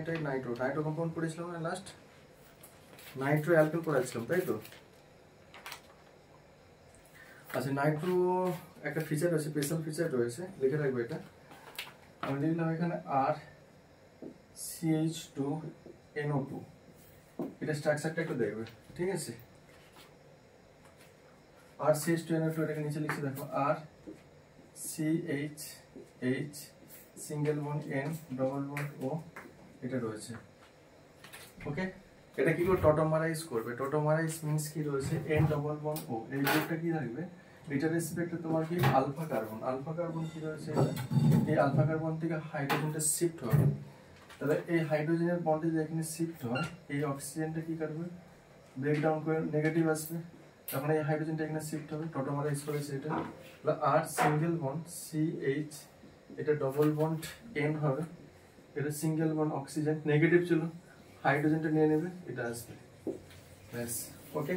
এটাই Nitro Nitro compound পড়েছিলাম না লাস্ট, নাইট্রো অ্যালকেন পড়াচ্ছিলাম তাই তো। আচ্ছা নাইট্রো একটা ফিচার আছে, স্পেশাল ফিচার রয়েছে, লিখে রাখবো এটা। আমি লিখলাম এখানে আর CH2NO2, এটা স্ট্রাকচারটা একটু দেখবে, ঠিক আছে। আর CH2NO2 এটাকে নিচে লিখছি দেখো, আর CH single bond N double bond O এটা রয়েছে। ওকে, এটা কি করে টটোমারাইজ করবে? টটোমারাইজ মিন্স কি রয়েছে, N ডবল বন্ড O, এই গ্রুপটা কি থাকবে, এটার রেসপেক্টে তোমার কি আলফা কার্বন, আলফা কার্বন কি রয়েছে, এই আলফা কার্বন থেকে হাইড্রোজেনটা শিফট হবে। তাহলে এই হাইড্রোজেনের বন্ডে যে এখানে শিফট হয়, এই অক্সিজেনটা কি করবে, ব্রেকডাউন করে নেগেটিভ আসবে, তখন এই হাইড্রোজেনটা এখানে শিফট হবে, টটোমারাইজ করেছে এটা। আর সিঙ্গেল বন্ড CH, এটা ডবল বন্ড N হবে, এটা সিঙ্গেল বন্ড অক্সিজেন নেগেটিভ ছিল, হাইড্রোজেনটা নিয়ে নেবে, এটা আসবে, ব্যাস। ওকে,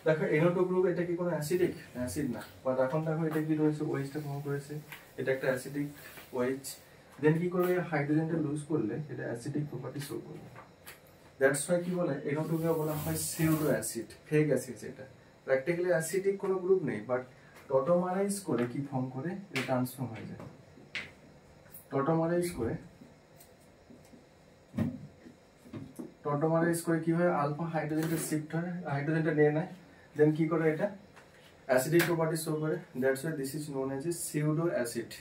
দেখো NO2 গ্রুপ, এটা কি কোনো অ্যাসিডিক? অ্যাসিড না, বাট এখন দেখো এটা কি রয়েছে, ওএইচটা ফর্ম করেছে, এটা একটা অ্যাসিডিক ওএইচ। দেন কি করবে, হাইড্রোজেনটা লুজ করলে এটা অ্যাসিডিক প্রপার্টি শো করবে। দ্যাটস ওয়াই কি বলে, NO2 কে বলা হয় সিউডো অ্যাসিড, ফেক অ্যাসিড। এটা প্র্যাকটিক্যালি অ্যাসিডিক কোনো গ্রুপ নেই, বাট টটোমারাইজ করে কি ফর্ম করে, এটা ট্রান্সফর্ম হয়ে যায়। টটোমারাইজ করে কি হয়, আলফা হাইড্রোজেনটা শিফট হয়, হাইড্রোজেনটা নিয়ে নেয়, দেন কি করে এটা অ্যাসিডিক প্রপার্টি শো করে। That's why this is known as a pseudo acid.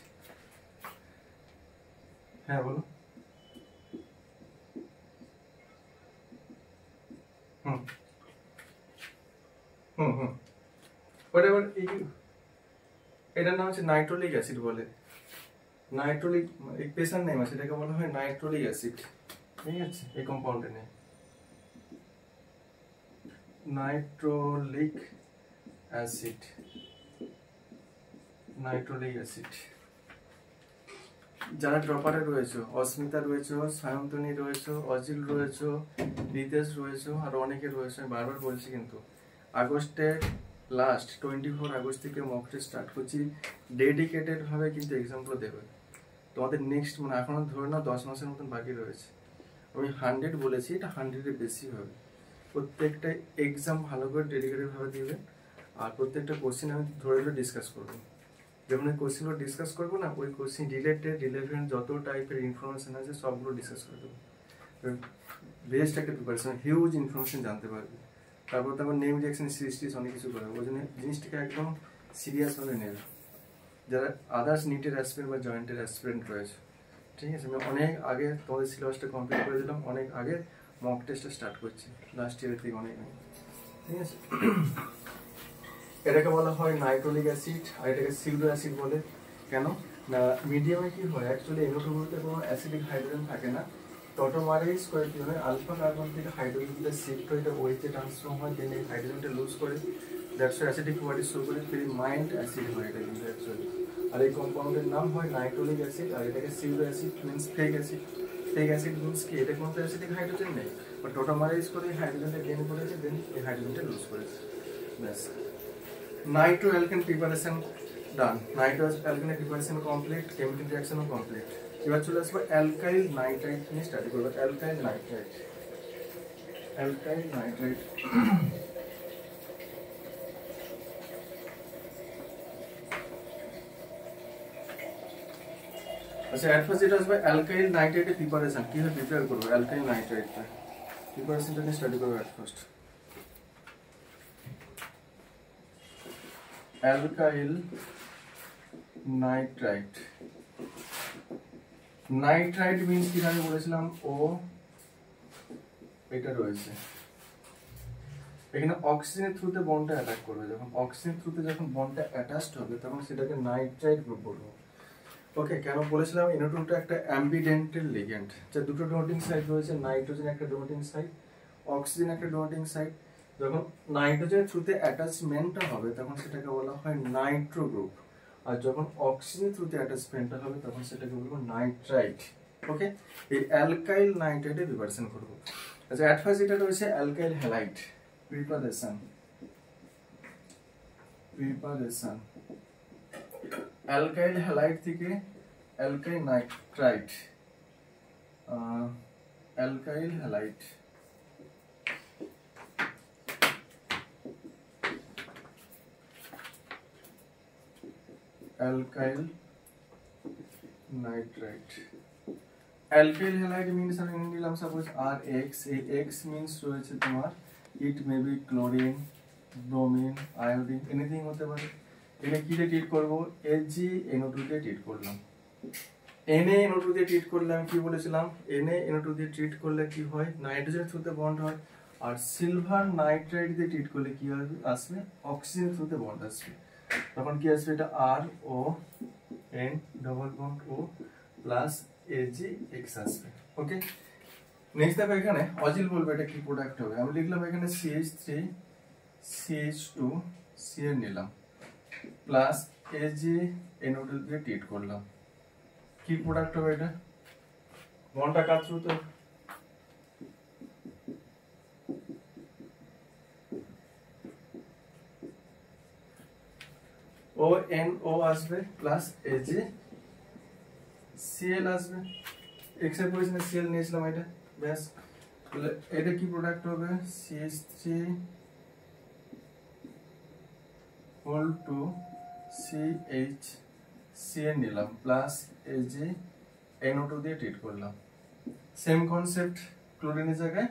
হ্যাঁ বলো। হুম হুম হুম বাট এবার এটার নাম হচ্ছে নাইট্রোলিক অ্যাসিড বলে। নাইট্রোলিক স্পেশাল নেম আছে, এটাকে বলা হয় নাইট্রোলিক অ্যাসিড, ঠিক আছে। এই কম্পাউন্ডের নেম নাইট্রোলিক অ্যাসিড, নাইট্রোলিক অ্যাসিড। যারা ড্রপারে রয়েছে, অস্মিতা রয়েছে, সায়ন্তনী রয়েছে, অজিল রয়েছে, রিতেশ রয়েছে, আর অনেকে রয়েছে, আমি বারবার বলছি কিন্তু আগস্টের লাস্ট 24 আগস্ট থেকে মক টেস্ট স্টার্ট করছি, ডেডিকেটেড ভাবে কিন্তু এক্সামগুলো দেবে তোমাদের। নেক্সট মানে এখনো ধরে নাও 10 মাসের মতন বাকি রয়েছে। আমি 100 বলেছি, এটা 100-এর বেশি হবে। প্রত্যেকটা এক্সাম ভালো করে ডেডিকেটেড ভাবে দিবে, আর প্রত্যেকটা কোশ্চেন আমি ধরে ধরে ডিসকাস করবো। যেমন ওই কোশ্চেনগুলো ডিসকাস করবো না, ওই কোশ্চেন রিলেটেড রিলেভেন্ট যত টাইপের ইনফরমেশন আছে সবগুলো ডিসকাস করে দেবো। বেস্ট একটা প্রিপারেশন, হিউজ ইনফরমেশন জানতে পারবে। তারপর নেম রিঅ্যাকশন সিরিজ অনেক কিছু করে, ওই জন্য জিনিসটাকে একদম সিরিয়াসভাবে নেবে। যারা আদার্স নিটের অ্যাসপিরেন্ট বা জয়েন্টের অ্যাসপিরেন্ট রয়েছে, ঠিক আছে, আমি অনেক আগে তোমাদের সিলেবাসটা কমপ্লিট করে দিলাম, অনেক আগে মক টেস্টটা স্টার্ট করছি, লাস্ট ইয়ারের থেকে অনেক আগে, ঠিক আছে। এটাকে বলা হয় নাইট্রোলিক অ্যাসিড, আর এটাকে সিউডো অ্যাসিড বলে। কেন না, মিডিয়ামে কি হয়, অ্যাকচুয়ালি NO2 গ্রুপে কোনো অ্যাসিডিক হাইড্রোজেন থাকে না, টটোমারাইজ করে কি হয়, আলফা কার্বন থেকে হাইড্রোজেনটা শিফট হয়ে এটা ওইচে ট্রান্সফর্ম হয়, দেন এই হাইড্রোজেনটা লুজ করে, দ্যাটস অ্যাসিডিক প্রপার্টি শো করে, ফির মাইল্ড অ্যাসিড হয় এটা কিন্তু অ্যাকচুয়ালি। আর এই কম্পাউন্ডের নাম হয় নাইট্রোলিক অ্যাসিড, আর এটাকে pseudo acid means fake acid. Fake acid means কি, এটা কোনো অ্যাসিডিক হাইড্রোজেন নেই, বাট টটোমারাইজ করে হাইড্রোজেনটা গেইন করেছে, দেন এই হাইড্রোজেনটা লুজ করেছে, ব্যাস। নাইট্রো-অ্যালকেন প্রিপারেশন ডান, নাইট্রো-অ্যালকেনের প্রিপারেশন কমপ্লিট, কেমিক্যাল রিঅ্যাকশনও কমপ্লিট। এবার চলে আসবো অ্যালকাইল নাইট্রাইট নিয়ে স্টাডি করবো। অ্যালকাইল নাইট্রাইট, অ্যালকাইল নাইট্রাইট আচ্ছা, এট ফার্স্ট যেটা আসবে অ্যালকাইল নাইট্রাইটের প্রিপারেশন, কিভাবে প্রিপেয়ার করবো অ্যালকাইল নাইট্রাইটটা, প্রিপারেশনটা নিয়ে স্টাডি করবো at first. Alkyl nitrite, nitrite means কি আমি বলেছিলাম, ও এটা রয়েছে এখানে অক্সিজেনের থ্রুতে বন্ডটা অ্যাটাক করবে, যখন অক্সিজেন থ্রুতে যখন বন্ডটা অ্যাটাচড হবে তখন সেটাকে নাইট্রাইট গ্রুপ বলবো। ওকে, কেন বলেছিলাম, NO2টা একটা অ্যাম্বিডেন্টাল লিগ্যান্ড, যা দুটো ডোনেটিং সাইড রয়েছে, নাইট্রোজেন একটা ডোনেটিং সাইড, অক্সিজেন একটা ডোনেটিং সাইড। যখন নাইট্রোজেনের থ্রুতে অ্যাটাচমেন্টটা হবে তখন সেটাকে বলা হয় নাইট্রো গ্রুপ, আর যখন অক্সিজেন থ্রুতে অ্যাটাচমেন্টটা হবে তখন সেটাকে বলবো নাইট্রাইট। ওকে, এই অ্যালকাইল নাইট্রাইটের প্রিপারেশন করবো। আচ্ছা, অ্যাট ফার্স্ট এটা রয়েছে alkyl halide preparation, alkyl halide থেকে alkyl nitrite, alkyl halide. Alkyl nitrite. Alkyl halide means আমি নিলাম সাপোজ আর এক্স, এই এক্স মিন্স রয়েছে তোমার it may be chlorine, bromine, iodine, anything হতে পারে। এটা কি দিয়ে ট্রিট করবো? AgNO2 দিয়ে ট্রিট করলাম। NaNO2 দিয়ে ট্রিট করলে আমি কি বলেছিলাম? NaNO2 দিয়ে ট্রিট করলে কি হয়? নাইট্রোজেনের থ্রুতে বন্ড হয়। আর সিলভার নাইট্রাইট দিয়ে ট্রিট করলে কি আসবে? অক্সিজেন থ্রুতে বন্ড আসবে। তখন কি আসবে? এটা RON double bond O plus AgX আসবে। ওকে, নেক্সট দেখো এখানে অজিল বলবে এটা কি প্রোডাক্ট হবে। আমি লিখলাম এখানে CH3 CH2 Cl নিলাম প্লাস AgNO2 দিয়ে ট্রিট করলাম। কি প্রোডাক্ট হবে এটা? বন্ডটা কাজ থ্রুতে ONO আসবে প্লাস AgCl আসবে। এক্স এর পজিশনে Cl নিয়েছিলাম এটা, ব্যাস। তাহলে এটা কি প্রোডাক্ট হবে? CH3 হোল টু CHCl নিলাম প্লাস AgNO2 দিয়ে ট্রিট করলাম। সেম কনসেপ্ট, ক্লোরিনের জায়গায়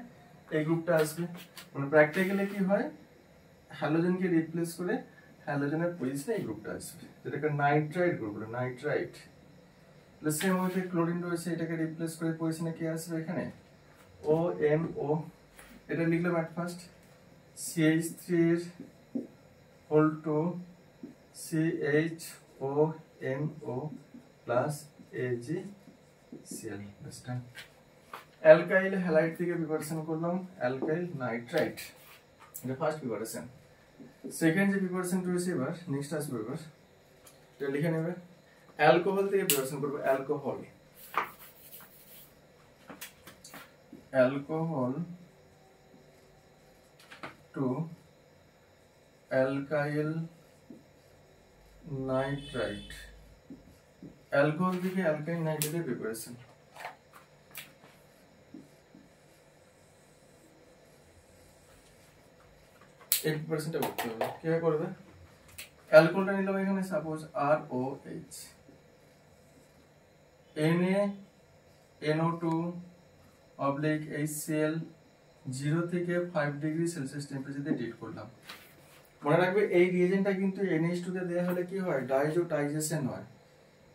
এই গ্রুপটা আসবে। মানে প্র্যাকটিক্যালি কি হয়? হ্যালোজেনকে রিপ্লেস করে হ্যালোজেনের পজিশনে এই গ্রুপটা আসবে, যেটাকে নাইট্রাইট গ্রুপ বলে, নাইট্রাইট। সেম ওয়েতে ক্লোরিন রয়েছে, এটাকে রিপ্লেস করে পজিশনে কি আসবে? এখানে ONO। এটা লিখলাম at first CH3 whole two CHONO plus AgCl। Alkyl halide থেকে প্রিপারেশন করলাম অ্যালকাইল নাইট্রাইট, এটা ফার্স্ট প্রিপারেশন। সেকেন্ড যে প্রিপারেশন রয়েছে এবার নেক্সট আসবে, এবার এটা লিখে নেবে। অ্যালকোহল থেকে প্রিপারেশন করব, alcohol. Alcohol to alkyl nitrite. Alcohol থেকে অ্যালকাইল নাইট্রাইটের প্রিপারেশন। এই প্রিপারেশনটা করতে হবে। কিভাবে করবে? অ্যালকোহলটা নিলাম এখানে suppose ROH, NaNO2 oblique HCl 0 থেকে 5 ডিগ্রি সেলসিয়াস টেম্পারেচারে ট্রিট করলাম। মনে রাখবে এই রিয়েজেন্টটা কিন্তু NH2 তে দেওয়া হলে কি হয়? ডাইজোটাইজেশন হয়।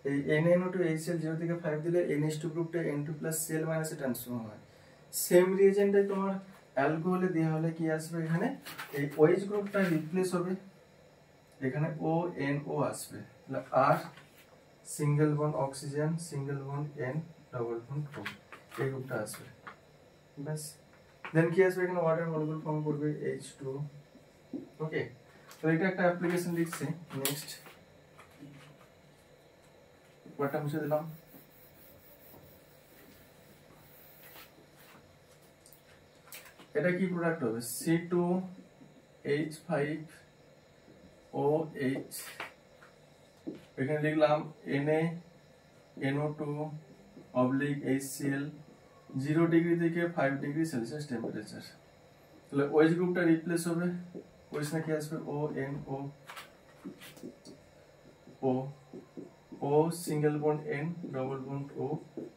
এই NaNO2 HCl 0 থেকে 5 দিলে NH2 গ্রুপটা N2 Cl - এ ট্রান্সফর্ম হয়। সেম রিয়েজেন্টে তোমার অ্যালকোহলে দেওয়া হলে কি আসবে? এখানে এই OH গ্রুপটা রিপ্লেস হবে, এখানে ONO আসবে, তাহলে R single bond oxygen single bond N double bond O, এই গ্রুপটা আসবে, ব্যাস। দেন কি আসবে? এখানে ওয়াটার মলিকিউল ফর্ম করবে H2। ওকে, তো এটা একটা অ্যাপ্লিকেশন লিখছি। নেক্সট ওয়াটার মুছে দিলাম। এটা কি প্রোডাক্ট হবে? C2H5OH, এখানে লিখলাম NaNO2 অবলিক HCl 0 ডিগ্রি থেকে 5 ডিগ্রি সেলসিয়াস টেম্পারেচার। তাহলে OH গ্রুপটা রিপ্লেস হবে, পজিশনে কি আসবে? ONO O single bond N double bond O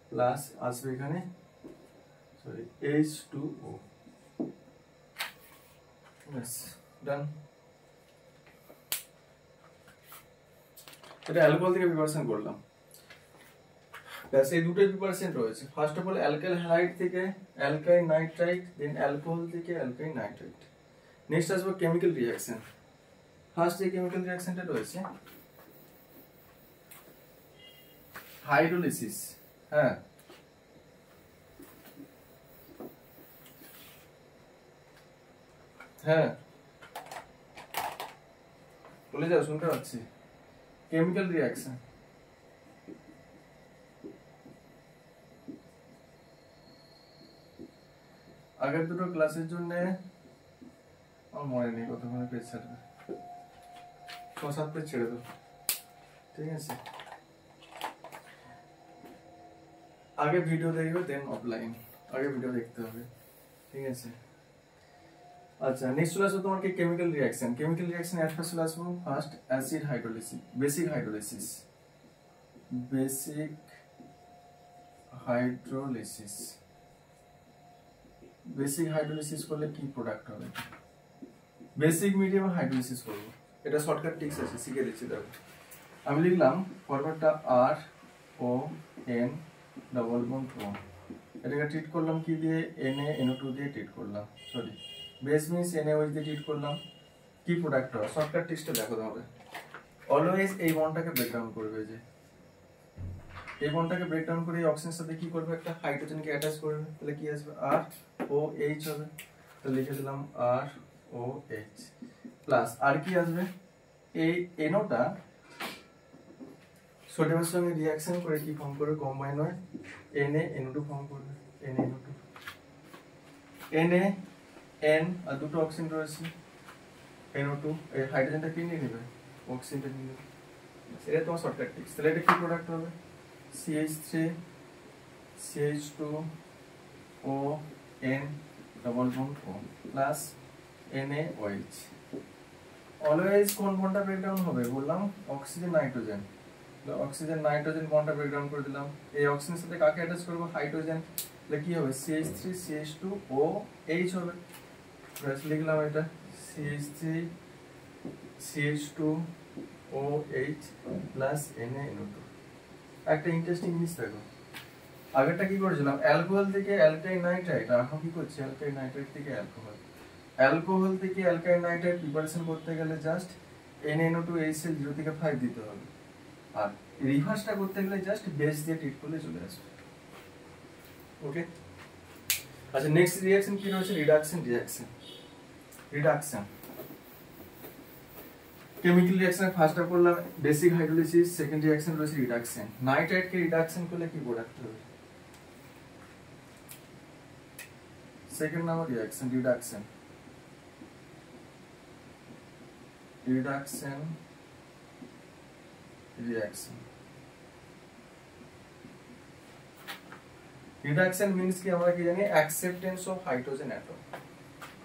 plus আসবে এখানে H2O, ব্যাস, ডান। এটা অ্যালকোহল থেকে প্রিপারেশন করলাম, ব্যাস। এই দুটোই প্রিপারেশন রয়েছে। First of all alkyl halide থেকে অ্যালকাইল নাইট্রাইট, দেন অ্যালকোহল থেকে অ্যালকাইল নাইট্রাইট। নেক্সট আসবে কেমিক্যাল রিঅ্যাকশন। ফার্স্ট যে কেমিক্যাল রিঅ্যাকশনটা রয়েছে হাইড্রোলিসিস। হ্যাঁ, হ্যাঁ বলে যাও, শুনতে পাচ্ছি। কেমিক্যাল রিঅ্যাকশন, আগের দুটো ক্লাসের জন্য আমার মনে নেই কতক্ষণে পেজ ছাড়বে, 6-7 পেজ ছেড়ে দাও, ঠিক আছে? আগে ভিডিও দেখবে দেন অফলাইন, আগে ভিডিও দেখতে হবে, ঠিক আছে। আচ্ছা নেক্সট চলে আসবো তোমার কি কেমিক্যাল রিঅ্যাকশন। কেমিক্যাল রিঅ্যাকশন এর ফার্স্ট চলে আসবো first acid hydrolysis, basic hydrolysis. Basic hydrolysis, basic hydrolysis করলে কি প্রোডাক্ট হবে? বেসিক মিডিয়াম হাইড্রোলিসিস করব, এটা শর্টকাট টিক্স আছে, শিখে দিচ্ছি দেখো। আমি লিখলাম ফরম্যাটটা আর ও এন ডবল বন্ড ও, এটাকে ট্রিট করলাম কি দিয়ে? Na NO2 দিয়ে ট্রিট করলাম, সরি বেস মিন্স NaOH দিয়ে ট্রিট করলাম। কি প্রোডাক্ট হয়? শর্টকাট টিক্সটা দেখো তাহলে। অলওয়েজ এই বন্ডটাকে ব্রেকডাউন করবে, যে এই বন্ডটাকে ব্রেকডাউন করে এই অক্সিজেনের সাথে কি করবে? একটা হাইড্রোজেনকে অ্যাটাচ করবে, তাহলে কি আসবে? ROH হবে। তাহলে লিখে দিলাম ROH প্লাস আর কি আসবে? এই NO টা সোডিয়ামের সঙ্গে রিঅ্যাকশন করে কি ফর্ম করবে? কম্বাইন হয় NaNO2 ফর্ম করবে, NaNO2 NaN আর দুটো অক্সিজেন রয়েছে, NO2 এই হাইড্রোজেনটা কি নিয়ে নেবে? অক্সিজেনটা নিয়ে নেবে। এটা তোমার শর্টকাট টিক্স। তাহলে এটা কি প্রোডাক্ট হবে? CH3 CH2 O N double bond O plus NaOH। Always কোন বন্ডটা ব্রেকডাউন হবে? বললাম অক্সিজেন নাইট্রোজেন। অক্সিজেন নাইট্রোজেন বন্ডটা ব্রেকডাউন করে দিলাম। এই অক্সিজেনের সাথে কাকে অ্যাটাচ করব? হাইড্রোজেন। তাহলে কি হবে? CH3 CH2 OH হবে। ব্যাস লিখলাম এটা CH3 CH2 OH plus NaNO2। একটা ইন্টারেস্টিং জিনিস দেখো, আগেরটা কি করেছিলাম? অ্যালকোহল থেকে অ্যালকাইল নাইট্রাইট, আর এখন কি করছি? অ্যালকাইল নাইট্রাইট থেকে অ্যালকোহল। অ্যালকোহল থেকে অ্যালকাইল নাইট্রাইট প্রিপারেশন করতে গেলে জাস্ট NaNO2 HCl 0 থেকে 5 দিতে হবে, আর রিভার্সটা করতে গেলে জাস্ট বেস দিয়ে ট্রিট করলে চলে আসবে। ওকে, আচ্ছা নেক্সট রিঅ্যাকশন কি রয়েছে? Reduction reaction. রিডাকশন কেমিক্যাল রিঅ্যাকশনের ফার্স্টটা করলাম বেসিক হাইড্রোলিসিস, সেকেন্ড রিঅ্যাকশন রয়েছে রিডাকশন। নাইট্রাইটকে রিডাকশন করলে কি প্রোডাক্ট হবে? Second number reaction reduction. Reduction reaction, reduction means কি? আমরা কি জানি? Acceptance of hydrogen atom.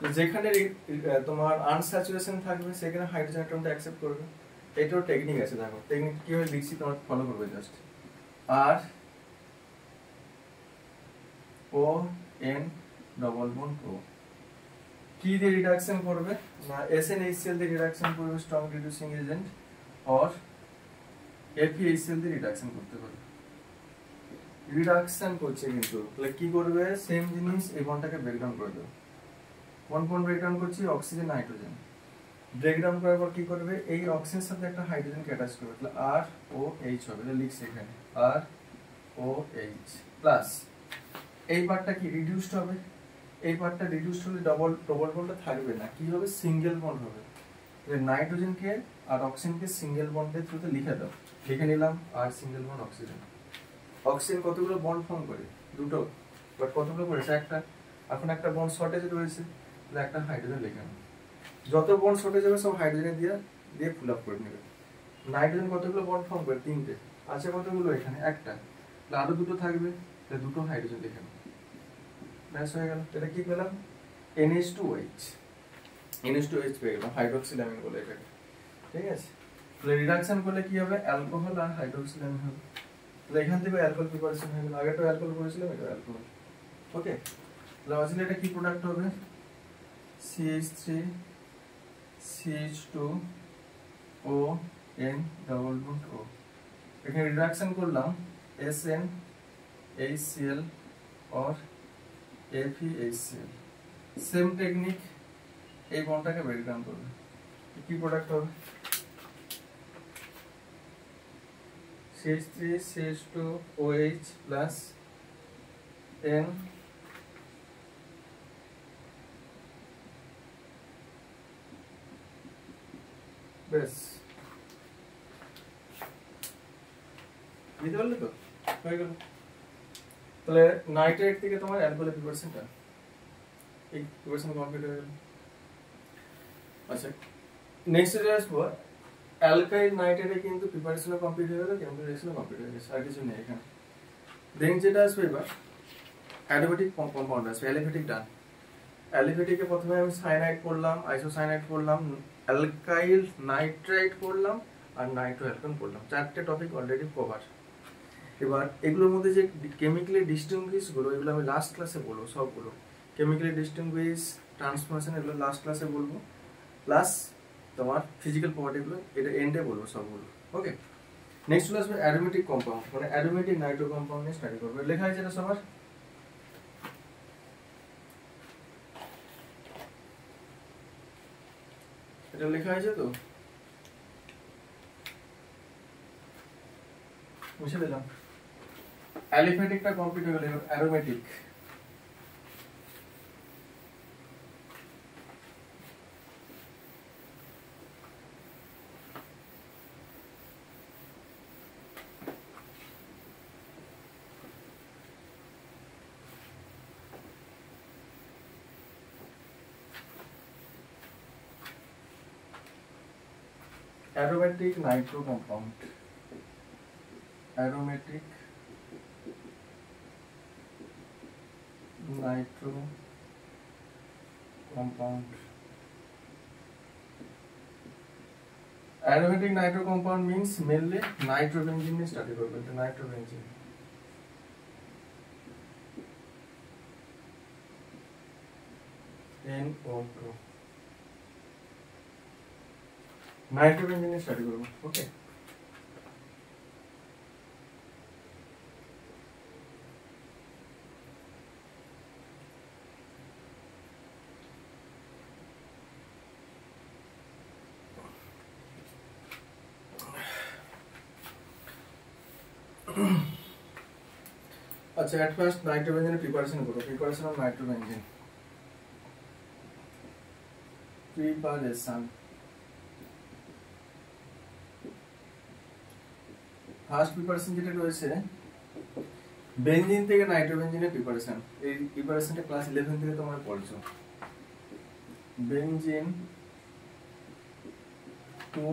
তো যেখানে তোমার আনস্যাচুরেশন থাকবে সেখানে হাইড্রোজেন অ্যাটমটা অ্যাকসেপ্ট করবে। এটাও টেকনিক আছে, দেখো টেকনিক কিভাবে লিখছি তোমার ফলো করবে জাস্ট। আর ও এন ডবল বন্ড ও কি দিয়ে রিডাকশন করবে? না SnHCl দিয়ে রিডাকশন করবে, strong reducing agent, or FeHCl দিয়ে রিডাকশন করতে পারবে। রিডাকশন করছে কিন্তু তাহলে কি করবে? সেম জিনিস, এই বন্ডটাকে ব্রেকডাউন করে দেবে। কোন বন্ড ব্রেকডাউন করছি? Oxygen nitrogen. ব্রেকডাউন করার পর কি করবে? এই অক্সিজেনের সাথে একটা হাইড্রোজেনকে অ্যাটাচ করবে, তাহলে ROH হবে। এটা লিখছি এখানে ROH প্লাস এই পার্টটা কি রিডিউসড হবে? এই পার্টটা রিডিউসড হলে ডবল বন্ডটা থাকবে না, কি হবে? সিঙ্গেল বন্ড হবে। নাইট্রোজেনকে আর অক্সিজেনকে সিঙ্গেল বন্ডের থ্রুতে লিখে দাও, লিখে নিলাম আর সিঙ্গেল বন্ড অক্সিজেন। অক্সিজেন কতগুলো বন্ড ফর্ম করে? দুটো, বাট কতগুলো করেছে? একটা। এখন একটা বন্ড শর্টেজ রয়েছে, তাহলে একটা হাইড্রোজেন লিখে নাও। যত বন্ড শর্টেজ হবে সব হাইড্রোজেন দিয়ে ফুল আপ করে নেবে। নাইট্রোজেন কতগুলো বন্ড ফর্ম করে? তিনটে। আছে কতগুলো? এখানে একটা। তাহলে আরো দুটো থাকবে, তাহলে দুটো হাইড্রোজেন লিখে নাও। ব্যাস হয়ে গেল। এটা কি পেলাম? NH2OH। NH2OH পেয়ে গেলাম, হাইড্রোক্সিলামিন বলে এটাকে, ঠিক আছে। তাহলে রিডাকশন করলে কি হবে? অ্যালকোহল আর হাইড্রোক্সিলামিন হবে। তাহলে এখান থেকে অ্যালকোহল প্রিপারেশন হয়ে গেল। আগে তো অ্যালকোহল করেছিলাম, এটা অ্যালকোহল। ওকে, তাহলে আসলে এটা কি প্রোডাক্ট হবে? CH3 CH2 ON double bond O। এখানে রিডাকশন করলাম SnHCl or FeHCl। Same technique, এই বন্ডটাকে ব্রেকডাউন করবে। কি প্রোডাক্ট হবে? CH3 CH2 OH plus N বেশ বুঝতে পারলে তো? হয়ে গেল। তাহলে নাইট্রেট থেকে তোমার অ্যালকোহলের প্রিপারেশনটা এই প্রিপারেশন কমপ্লিট হয়ে গেল। আচ্ছা নেক্সট যেটা আসবো, অ্যালকাইল নাইট্রেটে কিন্তু প্রিপারেশনও কমপ্লিট হয়ে গেল, কেমিক্যাল রিঅ্যাকশনও কমপ্লিট হয়ে গেছে, আর কিছু নেই এখানে। দেন যেটা আসবে এবার অ্যারোমেটিক কম্পাউন্ড আসবে, অ্যালিফেটিক ডান। অ্যালিফেটিকে প্রথমে আমি সাইনাইড করলাম, আইসোসাইনাইড করলাম, অ্যালকাইল নাইট্রাইট করলাম, আর নাইট্রোঅ্যালকান করলাম। 4টে টপিক অলরেডি কভার। এবার এগুলোর মধ্যে যে কেমিক্যালি ডিস্টিংগুইশ গুলো, এগুলো আমি লাস্ট ক্লাসে বলবো সবগুলো। কেমিক্যালি ডিস্টিংগুইশ, ট্রান্সফরমেশন, এগুলো লাস্ট ক্লাসে বলবো। প্লাস তোমার ফিজিক্যাল প্রপার্টিগুলো এটা এন্ডে বলবো সবগুলো। ওকে, নেক্সট চলে আসবে অ্যারোমেটিক কম্পাউন্ড, মানে অ্যারোমেটিক নাইট্রো কম্পাউন্ড নিয়ে স্টাডি করবে। লেখা আছে এটা সবার? এটা লেখা আছে তো? মুছে দিলাম। অ্যালিফেটিকটা কমপ্লিট হয়ে গেল, aromatic. Aromatic Nitro compound, aromatic Nitro compound. Aromatic Nitro compound means mainly nitrobenzene নিয়ে স্টাডি করবে। তো নাইট্রোবেনজিন, NO2, নাইট্রোবেনজিন নিয়ে স্টাডি করবো। ওকে, আচ্ছা এট ফার্স্ট নাইট্রোবেনজিনের প্রিপারেশন করো। Preparation of nitrobenzene, preparation. First preparation যেটা রয়েছে বেনজিন থেকে নাইট্রোবেনজিনের প্রিপারেশন। এই প্রিপারেশনটা ক্লাস 11 থেকে তোমরা পড়ছো। বেনজিন টু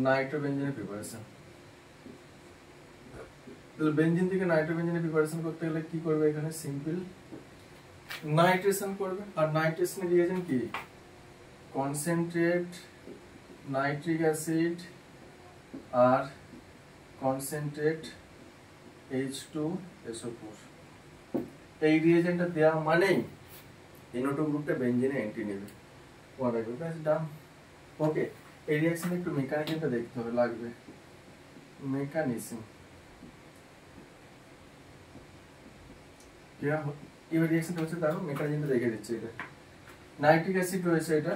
নাইট্রোবেনজিনের প্রিপারেশন। তাহলে বেনজিন থেকে নাইট্রোবেনজিনের প্রিপারেশন করতে গেলে কি করবে? এখানে সিম্পল নাইট্রেশন করবে। আর নাইট্রেশনের রিয়েজেন্ট কি? কনসেন্ট্রেট নাইট্রিক অ্যাসিড আর কনসেন্ট্রেট H2SO4। এই রিয়েজেন্টটা দেওয়া মানেই NO2 গ্রুপটা বেনজিনে এন্ট্রি নেবে। ওয়াটার গ্রুপ আছে ডান। ওকে, এই রিঅ্যাকশনে একটু মেকানিজমটা দেখতে হবে, লাগবে মেকানিজম। এই রিঅ্যাকশনটা হচ্ছে, তার মেকানিজমটা দেখে দিচ্ছে। এটা নাইট্রিক অ্যাসিড রয়েছে, এটা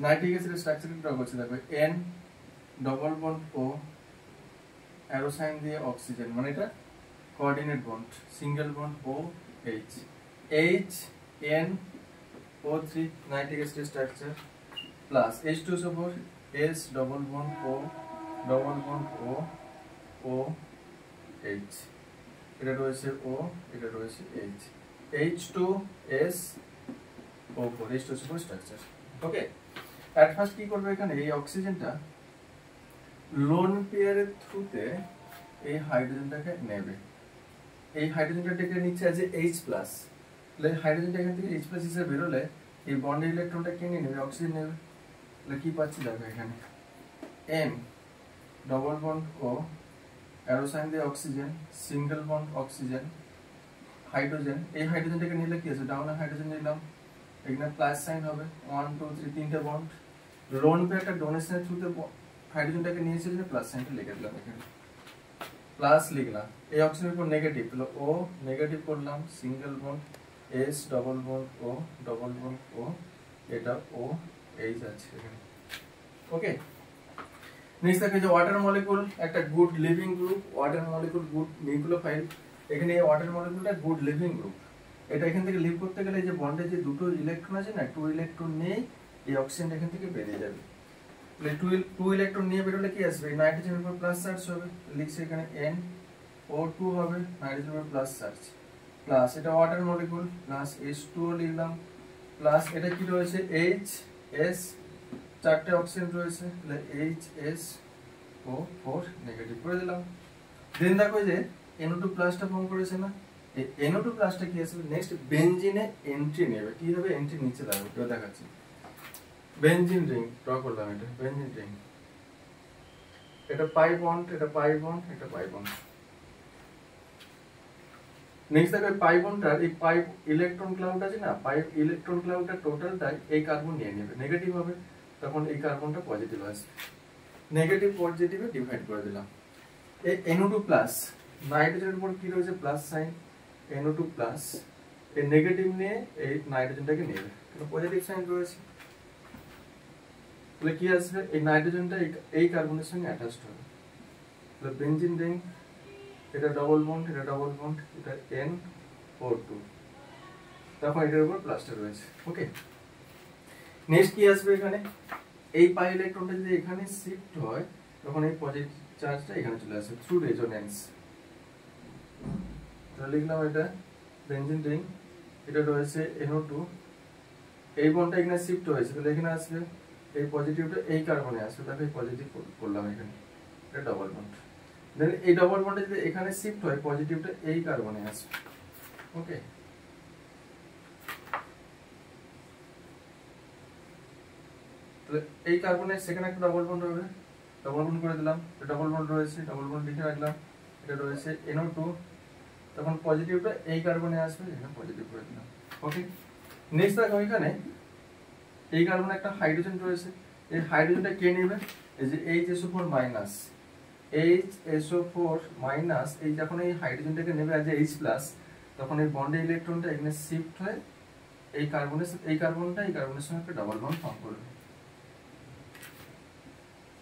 নাইট্রিক অ্যাসিডের স্ট্রাকচারটা ড্র করছে। দেখো N double bond O, arrow sign দিয়ে অক্সিজেন, মানে এটা coordinate bond, single bond OH, HNO3 nitric অ্যাসিডের structure, plus H2SO4, S double bond O double bond OH, এটা রয়েছে O, এটা রয়েছে H, H2SO4, H2SO4 structure. Okay, at first কি করবে? এখানে এই অক্সিজেনটা লোন পেয়ারের থ্রুতে এই হাইড্রোজেনটাকে নেবে। এই হাইড্রোজেনটা ডেকে নিচ্ছে অ্যাজ H+। তাহলে হাইড্রোজেনটা এখান থেকে H+ হিসেবে বেরোলে এই বন্ডের ইলেকট্রনটা কে নিয়ে নেবে? অক্সিজেন নেবে। তাহলে কি পাচ্ছি দেখো এখানে N double bond O, arrow sign দিয়ে oxygen, single bond oxygen, hydrogen. এই হাইড্রোজেনটাকে নিলে কি আছে? ডাউনে হাইড্রোজেন নিলাম, এখানে প্লাস সাইন হবে, 1 2 3 তিনটে বন্ড। লোন পেয়ারটা ডোনেশনের থ্রুতে হাইড্রোজেনটাকে নিয়েছে, প্লাস সাইনটা লিখে দিলাম এখানে, প্লাস লিখলাম। এই অক্সিজেনের উপর নেগেটিভ, তাহলে O নেগেটিভ করলাম, single bond S double bond O double bond O, এটা OH আছে এখানে। ওকে, নেক্সট থাকে যে ওয়াটার মলিকুল, একটা good living group. Water molecule good nucleophile. এখানে এই ওয়াটার মলিকুলটা গুড লিভিং গ্রুপ। এটা এখান থেকে লিভ করতে গেলে যে বন্ডে যে দুটো ইলেকট্রন আছে না, 2 ইলেকট্রন নেই, এই অক্সিজেন এখান থেকে বেরিয়ে যাবে। তাহলে 2 ইলেকট্রন নিয়ে বেরোলে কি আসবে? নাইট্রোজেনের উপর প্লাস চার্জ হবে, লিখছি এখানে NO2 হবে, নাইট্রোজেনের উপর প্লাস চার্জ, প্লাস এটা ওয়াটার মলিকুল, প্লাস H2O লিখলাম, প্লাস এটা কি রয়েছে? HS, 4টে অক্সিজেন রয়েছে, তাহলে HS SO4 নেগেটিভ করে দিলাম। দেন দেখো যে NO2 প্লাসটা ফর্ম করেছে না, এই NO2 প্লাসটা কি আসবে নেক্সট বেনজিনে এন্ট্রি নেবে, কি হবে এন্ট্রি নিচে লাগবে, এটা দেখাচ্ছি। বেনজিন রিং ড্র করলাম, এটা বেনজিন রিং, এটা পাই বন্ড, এটা পাই বন্ড, এটা পাই বন্ড। নেক্সট দেখো পাই বন্ডটার এই পাই ইলেকট্রন ক্লাউড আছে না, পাই ইলেকট্রন ক্লাউডটা টোটালটাই এই কার্বন নিয়ে নেবে, নেগেটিভ হবে, তখন এই কার্বনটা পজিটিভ আসবে, নেগেটিভ পজিটিভে ডিভাইড করে দিলাম। এই NO2 প্লাস নাইট্রোজেনের উপর কি রয়েছে প্লাস সাইন, NO2 প্লাস এই নেগেটিভ নিয়ে এই নাইট্রোজেনটাকে নেবে, কারণ পজিটিভ সাইন রয়েছে, তাহলে কি আসবে এই নাইট্রোজেনটা এই কার্বনের সঙ্গে অ্যাটাচড হবে, তাহলে বেনজিন রিং, এটা ডবল বন্ড, এটা ডবল বন্ড, এটা NO2, তখন এটার উপর প্লাসটা রয়েছে। ওকে, নেক্সট কি আসবে এখানে, এই পাই ইলেকট্রনটা যদি এখানে শিফট হয় তখন এই পজিটিভ চার্জটা এখানে চলে আসবে থ্রু রেজোন্যান্স, তাহলে লিখলাম এটা বেনজিন রিং, এটা রয়েছে NO2, এই বন্ডটা এখানে শিফট হয়েছে, তাহলে এখানে আসবে এই পজিটিভটা এই কার্বনে আসবে, তাহলে এই পজিটিভ করলাম এখানে, এটা ডবল বন্ড। দেন এই ডবল বন্ডে যদি এখানে শিফট হয় পজিটিভটা এই কার্বনে আসবে। ওকে, তাহলে এই কার্বনের সেখানে একটা ডবল বন্ড হবে, ডবল বন্ড করে দিলাম, ডবল বন্ড রয়েছে, ডবল বন্ড লিখে রাখলাম, এটা রয়েছে NO2, তখন পজিটিভটা এই কার্বনে আসবে, এখানে পজিটিভ করে দিলাম। ওকে, নেক্সট দেখো এখানে এই কার্বনে একটা হাইড্রোজেন রয়েছে, এই হাইড্রোজেনটা কে নেবে, এই যে HSO4 মাইনাস, HSO4 মাইনাস, এই যখন এই হাইড্রোজেনটাকে নেবে অ্যাজ H প্লাস, তখন এই বন্ডে ইলেকট্রনটা এখানে শিফট হয়ে এই কার্বনের এই কার্বনটা এই কার্বনের সঙ্গে একটা ডাবল বন্ড ফর্ম করবে।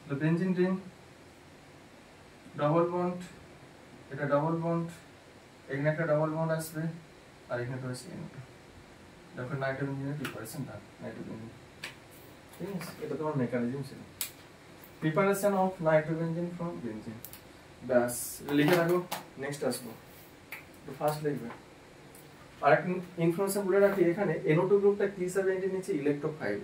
তো বেনজিন রিং ডাবল বন্ড, এটা ডাবল বন্ড, এখানে একটা ডাবল বন্ড আসবে, আর এখানে রয়েছে NO2, দেখো নাইট্রোজেনের প্রিপারেশন না, নাইট্রোজেন, ঠিক আছে, এটা তোমার মেকানিজম ছিল, preparation of nitrobenzene from benzene, ব্যাস লিখে রাখো। নেক্সট আসবো, তো ফার্স্ট লিখবে। আর একটা ইনফরমেশন বলে রাখি, এখানে NO2 গ্রুপটা কি হিসাবে এন্ট্রি নিচ্ছে, ইলেকট্রোফাইল,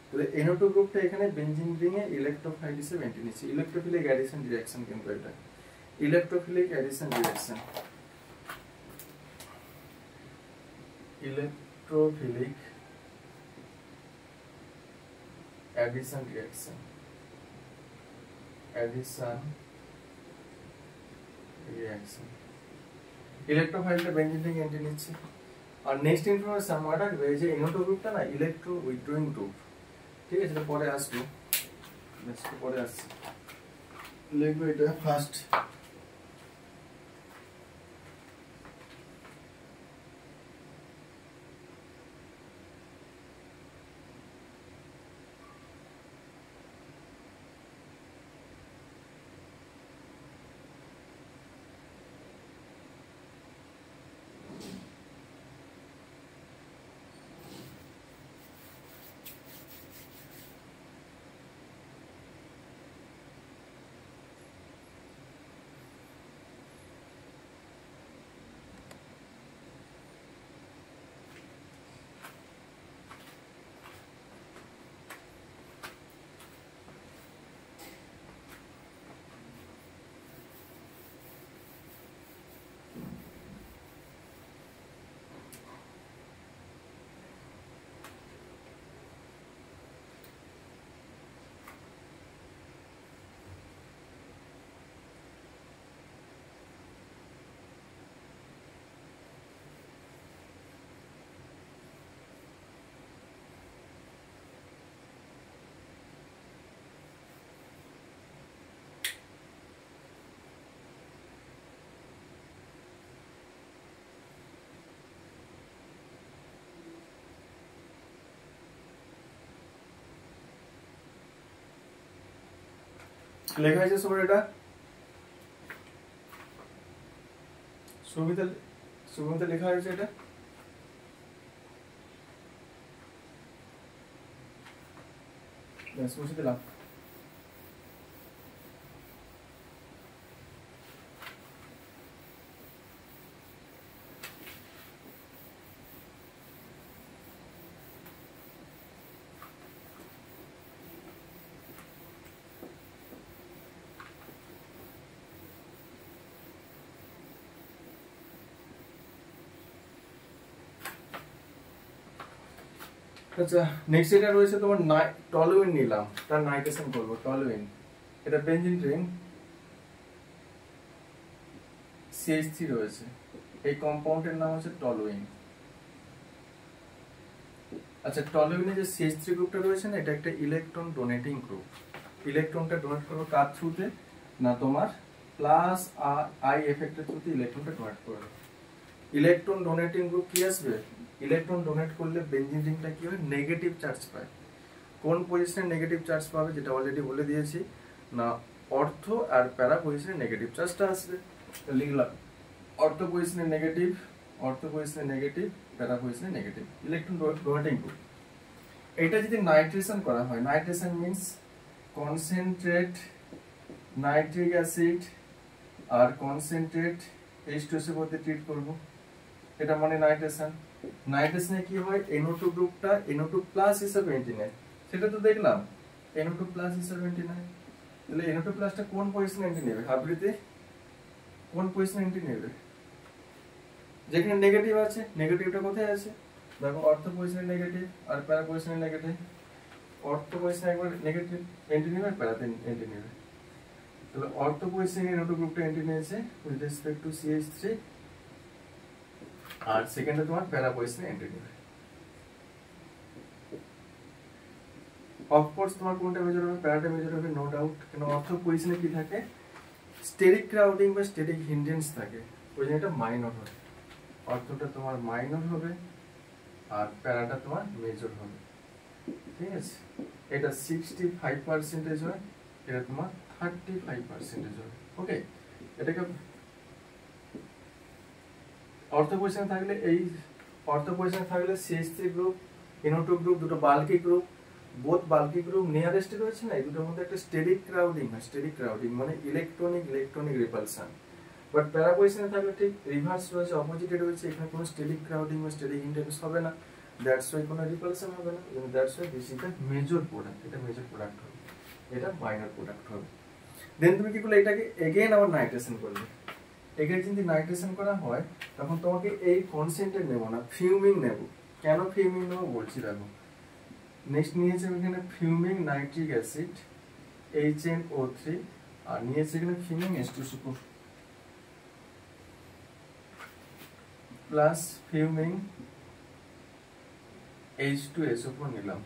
তাহলে NO2 গ্রুপটা এখানে বেনজিন রিং এ ইলেকট্রোফাইল হিসেবে এন্ট্রি নিচ্ছে, ইলেকট্রোফিলিক অ্যাডিশন রিঅ্যাকশন, কিন্তু এটা electrophilic addition reaction, electrophilic addition reaction, addition reaction, ইলেকট্রোফাইলটা বেনজিন রিং এন্ট্রি নিচ্ছে। আর নেক্সট ইনফরমেশন মনে রাখবে যে NO2 গ্রুপটা না ইলেকট্রো উইথড্রয়িং গ্রুপ, ঠিক আছে, এটা পরে আসবো, পরে আসছি, লিখবো এটা ফার্স্ট। লেখা হয়েছে সবার, এটা সুবিধা লেখা হয়েছে, এটা মুছে দিলাম। আচ্ছা নেক্সট এটা রয়েছে তোমার টলুইন নিলাম, তার নাইট্রেশন করব। টলুইন এটা বেনজিন রিং CH3 রয়েছে, এই কম্পাউন্ডের নাম হচ্ছে টলুইন। আচ্ছা টলুইনে যে CH3 গ্রুপটা রয়েছে না, এটা একটা ইলেকট্রন ডোনেটিং গ্রুপ। ইলেকট্রনটা ডোনেট করবে কার থ্রুতে না, তোমার প্লাস আই এফেক্টের থ্রুতে ইলেকট্রনটা ডোনেট করবে। ইলেকট্রন ডোনেটিং গ্রুপ কি আসবে, ইলেকট্রন ডোনেট করলে বেনজিন রিংটা কি হয়, নেগেটিভ চার্জ পায়। কোন পজিশনে নেগেটিভ চার্জ পাবে, যেটা অলরেডি বলে দিয়েছি না, অর্থ আর প্যারা পজিশনে নেগেটিভ চার্জটা আসবে। লিখলাম অর্থ পজিশনে নেগেটিভ, অর্থ পজিশনে নেগেটিভ, প্যারা পজিশনে নেগেটিভ, ইলেকট্রন ডোনেটিং গ্রুপ। এটা যদি নাইট্রেশন করা হয়, nitration means concentrate nitric acid আর কনসেন্ট্রেট H2SO মধ্যে ট্রিট করব, এটা মানে নাইট্রেশন। নাইট্রেশনে কি হয়, NO2 গ্রুপটা NO2 প্লাস হিসেবে এন্ট্রি নেয়, সেটা তো দেখলাম NO2 প্লাস হিসেবে এন্ট্রি নেয়। তাহলে NO2 প্লাসটা কোন পজিশনে এন্ট্রি নেবে, হাবড়িতে কোন পজিশনে এন্ট্রি নেবে, যেখানে নেগেটিভ আছে, নেগেটিভটা কোথায় আছে দেখো, অর্থ পজিশনে নেগেটিভ আর প্যারা পজিশনে নেগেটিভ। অর্থ পজিশনে একবার নেগেটিভ এন্ট্রি নেবে, প্যারাতে এন্ট্রি নেবে। তাহলে অর্থ পজিশনে NO2 গ্রুপটা এন্ট্রি নিয়েছে উইথ রেসপেক্ট টু CH3, আর সেকেন্ডে তোমার প্যারা পজিশনে এন্ট্রি নেবে। অফকোর্স তোমার কোনটা মেজর হবে, প্যারাটা মেজর হবে, নো ডাউট। কিন্তু অর্থ পজিশনে কি থাকে, স্টেরিক ক্রাউডিং বা স্টেরিক হিন্ডেন্স থাকে, ওই জন্য এটা মাইনর হবে। অর্থটা তোমার মাইনর হবে আর প্যারাটা তোমার মেজর হবে, ঠিক আছে। এটা 65% হয়, এটা তোমার 35% হয়, ওকে। এটাকে অর্থ পজিশনে থাকলে, এই অর্থ পজিশনে থাকলে CH3 গ্রুপ NO2 গ্রুপ দুটো bulky group, both bulky group নিয়ারেস্টে রয়েছে না, এই দুটোর মধ্যে একটা স্টেরিক ক্রাউডিং হয়। স্টেরিক ক্রাউডিং মানে ইলেকট্রনিক রিপালশন। বাট প্যারা পজিশনে থাকলে ঠিক রিভার্স রয়েছে, অপোজিটে রয়েছে, এখানে কোনো স্টেরিক ক্রাউডিং বা স্টেরিক ইন্টারফেস হবে না, দ্যাটস ওয়াই কোনো রিপালশন হবে না, that's why this is the major product. এটা মেজর প্রোডাক্ট হবে, এটা মাইনর প্রোডাক্ট হবে। দেন তুমি কি করলে, এটাকে এগেইন আবার নাইট্রেশন করবে। এগেইন যদি নাইট্রেশন করা হয়, তখন তোমাকে এই কনসেন্ট্রেট নেব না, ফিউমিং নেব। কেন ফিউমিং নেব বলছি দেখো। নেক্সট নিয়েছে এখানে ফিউমিং নাইট্রিক অ্যাসিড HNO3, আর নিয়েছে এখানে ফিউমিং H2SO4 প্লাস ফিউমিং H2SO4 নিলাম।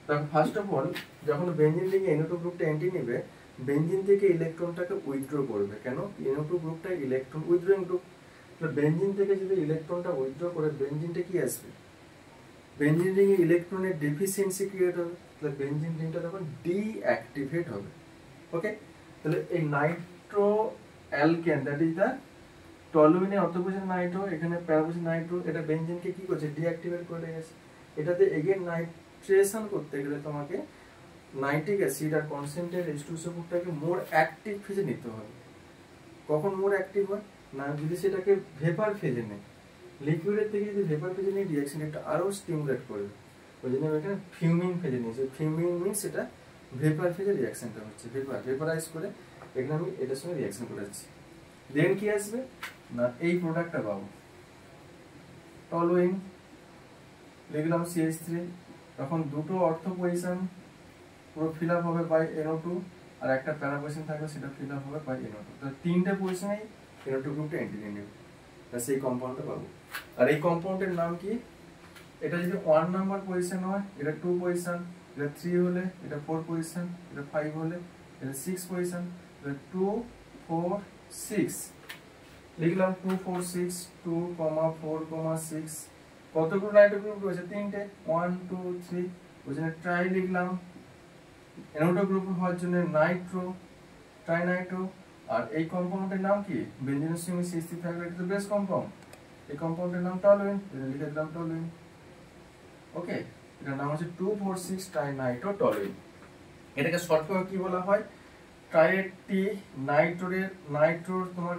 তখন ফার্স্ট অফ অল যখন বেনজিন থেকে NO2 গ্রুপটা এন্ট্রি নেবে, বেনজিন থেকে ইলেকট্রনটাকে উইথড্র করবে। কেন, NO2 গ্রুপটা ইলেকট্রন উইথড্রয়িং গ্রুপ। তাহলে বেনজিন থেকে যদি ইলেকট্রনটা উইথড্র করে, বেনজিনটা কি আসবে, বেনজিন রিংয়ে ইলেকট্রনের ডেফিসিয়েন্সি ক্রিয়েট হবে, তাহলে বেনজিন রিংটা তখন ডিঅ্যাক্টিভেট হবে, ওকে। তাহলে এই nitro alkane, that is the টলুইনে অর্থ পজিশনে নাইট্রো, এখানে প্যারা পজিশনে নাইট্রো, এটা বেনজিনকে কি করছে, ডিঅ্যাক্টিভেট করে রেখেছে। এটাতে এগেইন নাইট্রেশন করতে গেলে তোমাকে নাইট্রিক অ্যাসিড আর কনসেন্ট্রেট H2SO4টাকে মোর অ্যাক্টিভ ফেজে নিতে হবে। কখন মোর অ্যাক্টিভ হয় না, যদি সেটাকে ভেপার ফেজে নেয়, লিকুইডের থেকে যদি ভেপার ফেজে নিয়ে রিঅ্যাকশন একটা আরো স্টিমুলেট করবে, ওই জন্য এখানে ফিউমিং ফেজে নিয়েছে। ফিউমিং মিনস এটা ভেপার ফেজে রিঅ্যাকশনটা হচ্ছে, ভেপারাইজ করে এখানে আমি এটার সঙ্গে রিঅ্যাকশন করেছি। দেন কি আসবে না, এই প্রোডাক্টটা পাবো, টলুইন লিখলাম CH3, তখন দুটো অর্থ পজিশন পুরো ফিল আপ হবে বাই NO2, আর একটা প্যারা পজিশন থাকবে সেটা ফিল আপ হবে বাই NO2। তো তিনটে পজিশনেই NO2 গ্রুপটা এন্ট্রি নিয়ে নেবে, সেই কম্পাউন্ডটা পাবো। আর এই কম্পাউন্ডের নাম কি, এটা যদি 1 নাম্বার পজিশন হয়, এটা 2 পজিশন, এটা 3 হলে এটা 4 পজিশন, এটা 5 হলে এটা 6 পজিশন, এটা 2 4 6 লিখলাম 2 4 6 2, 4, 6। কতগুলো নাইট্রো গ্রুপ রয়েছে, তিনটে, 1 2 3, ওই জন্য ট্রাই লিখলাম। NO2 গ্রুপ হওয়ার জন্য নাইট্রো, ট্রাইনাইট্রো। আর এই কম্পাউন্ডের নাম কি, বেনজিনের সঙ্গে CH3 থাকবে, এটা তো বেস কম্পাউন্ড, এই কম্পাউন্ডের নাম টলুইন, লিখে দিলাম টলুইন, ওকে। এটার নাম হচ্ছে 2,4,6 ট্রাইনাইট্রো টলুইন। এটাকে শর্ট ফর্মে কি বলা হয়, ট্রাইটি নাইট্রোর তোমার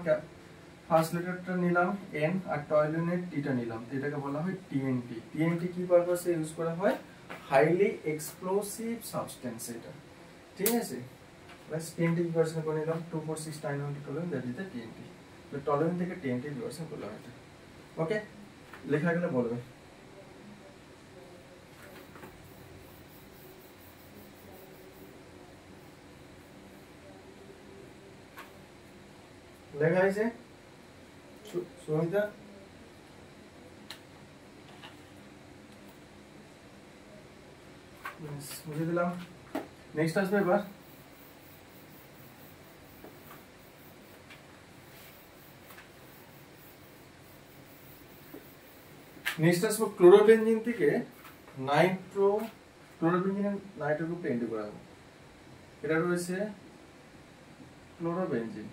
ফার্স্ট লেটারটা নিলাম N, আর টলুইনের টিটা নিলাম, এটাকে বলা হয় TNT। TNT কি পারপাসে ইউজ করা হয়, হাইলি এক্সপ্লোসিভ সাবস্টেন্স, এটা ঠিক আছে। প্লাস TNT ভার্সন করে নিলাম 2,4,6 toluene, that is the TNT। তো টলুইন থেকে TNT ভার্সন করলাম এটা, ওকে। লেখা গেলে বলবে। লেখা আছে সুমিতা বুঝে দিলাম। নেক্সট আসবে এবার নেক্সট আসবো ক্লোরোবেনজিন থেকে ক্লোরোবেনজিনের নাইট্রো গ্রুপটা এন্ট্রি করাবো। এটা রয়েছে ক্লোরোবেনজিন।